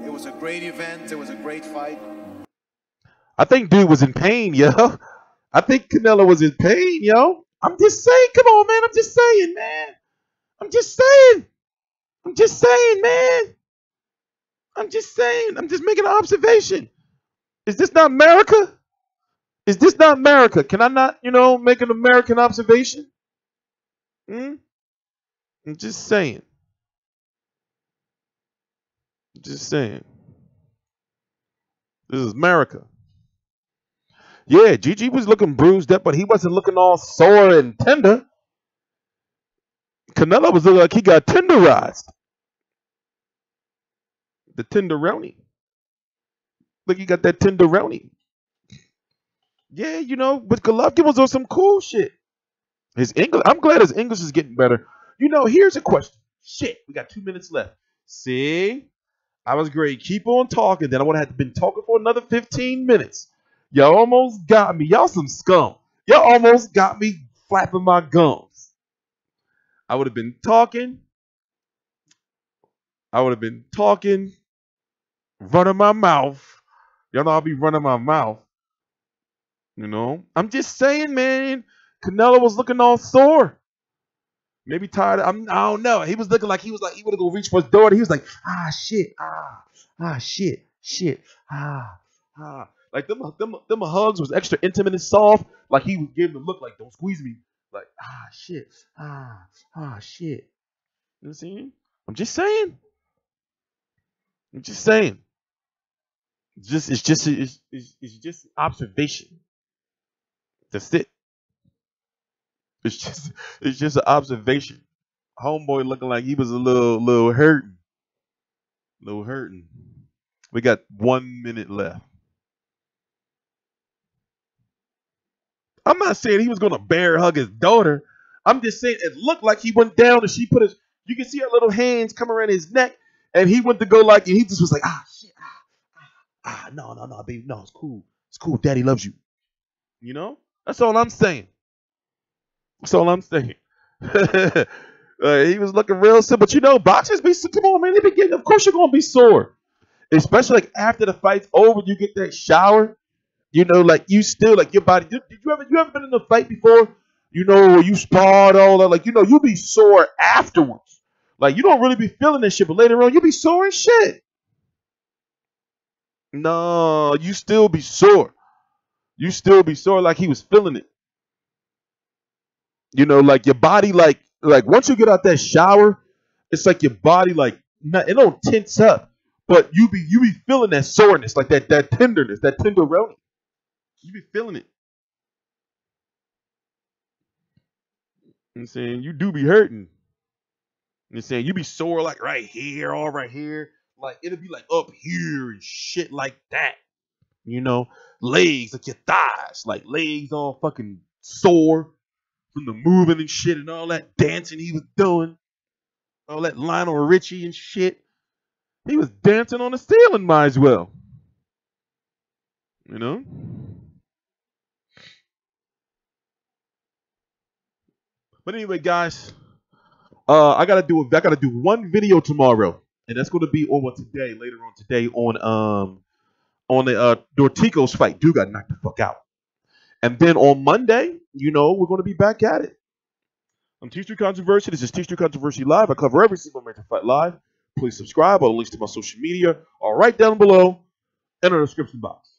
It was a great event. It was a great fight. I think dude was in pain, yo. I think Canelo was in pain, yo. I'm just saying, come on, man. I'm just saying, man. I'm just saying, man. I'm just saying. I'm just making an observation. Is this not America? Is this not America? Can I not, make an American observation? I'm just saying. Just saying. This is America. Yeah, Gigi was looking bruised up, but he wasn't looking all sore and tender. Canelo was looking like he got tenderized. The tenderoni. Look, he got that tenderoni. Yeah, but Golovkin was on some cool shit. His English, I'm glad his English is getting better. Here's a question. Shit, we got 2 minutes left. See? I was great. Keep on talking. Then I would have been talking for another 15 minutes. Y'all almost got me. Y'all some scum. Y'all almost got me flapping my gums. I would have been talking. Running my mouth. Y'all know I'll be running my mouth. You know? I'm just saying, man. Canelo was looking all sore. Maybe tired. I don't know. He was looking like he would have go reach for his daughter. He was like, shit, shit, Like them hugs was extra intimate and soft. Like he was giving the look like, don't squeeze me. Like, shit, shit. You know what I'm saying? I'm just saying. It's just observation. That's it. It's just an observation. Homeboy looking like he was a little hurting. We got 1 minute left. I'm not saying he was gonna bear hug his daughter. I'm just saying it looked like he went down and she put his. You can see her little hands come around his neck, and he went to go like, and he just was like, shit, no, baby, no, it's cool, daddy loves you. You know, that's all I'm saying. He was looking real simple, but you know, boxers be come on, man. They be getting. Of course, you're gonna be sore, especially like after the fight's over. You get that shower. You know, like you still like your body. Did you ever been in a fight before? You know, you sparred all that. Like, you know, you be sore afterwards. Like, you don't really be feeling this shit, but later on, you be sore as shit. No, you still be sore. Like he was feeling it. You know, like your body, like once you get out that shower, it's like your body, like it don't tense up, but you be feeling that soreness, like that tenderness, that tenderoni. You be feeling it. I'm saying you do be hurting. I'm saying you be sore like right here, all right here. Like it'll be like up here and shit like that. You know, legs, like your thighs, like legs all fucking sore from the moving and shit and all that dancing he was doing. All that Lionel Richie and shit. He was dancing on the ceiling, might as well. You know? But anyway, guys, I gotta do one video tomorrow, and that's gonna be later on today on the Dortico's fight. Dude got knocked the fuck out, and then on Monday, you know, we're gonna be back at it. I'm T3 Controversy. This is T3 Controversy Live. I cover every single major fight live. Please subscribe. All the links to my social media are right down below in the description box.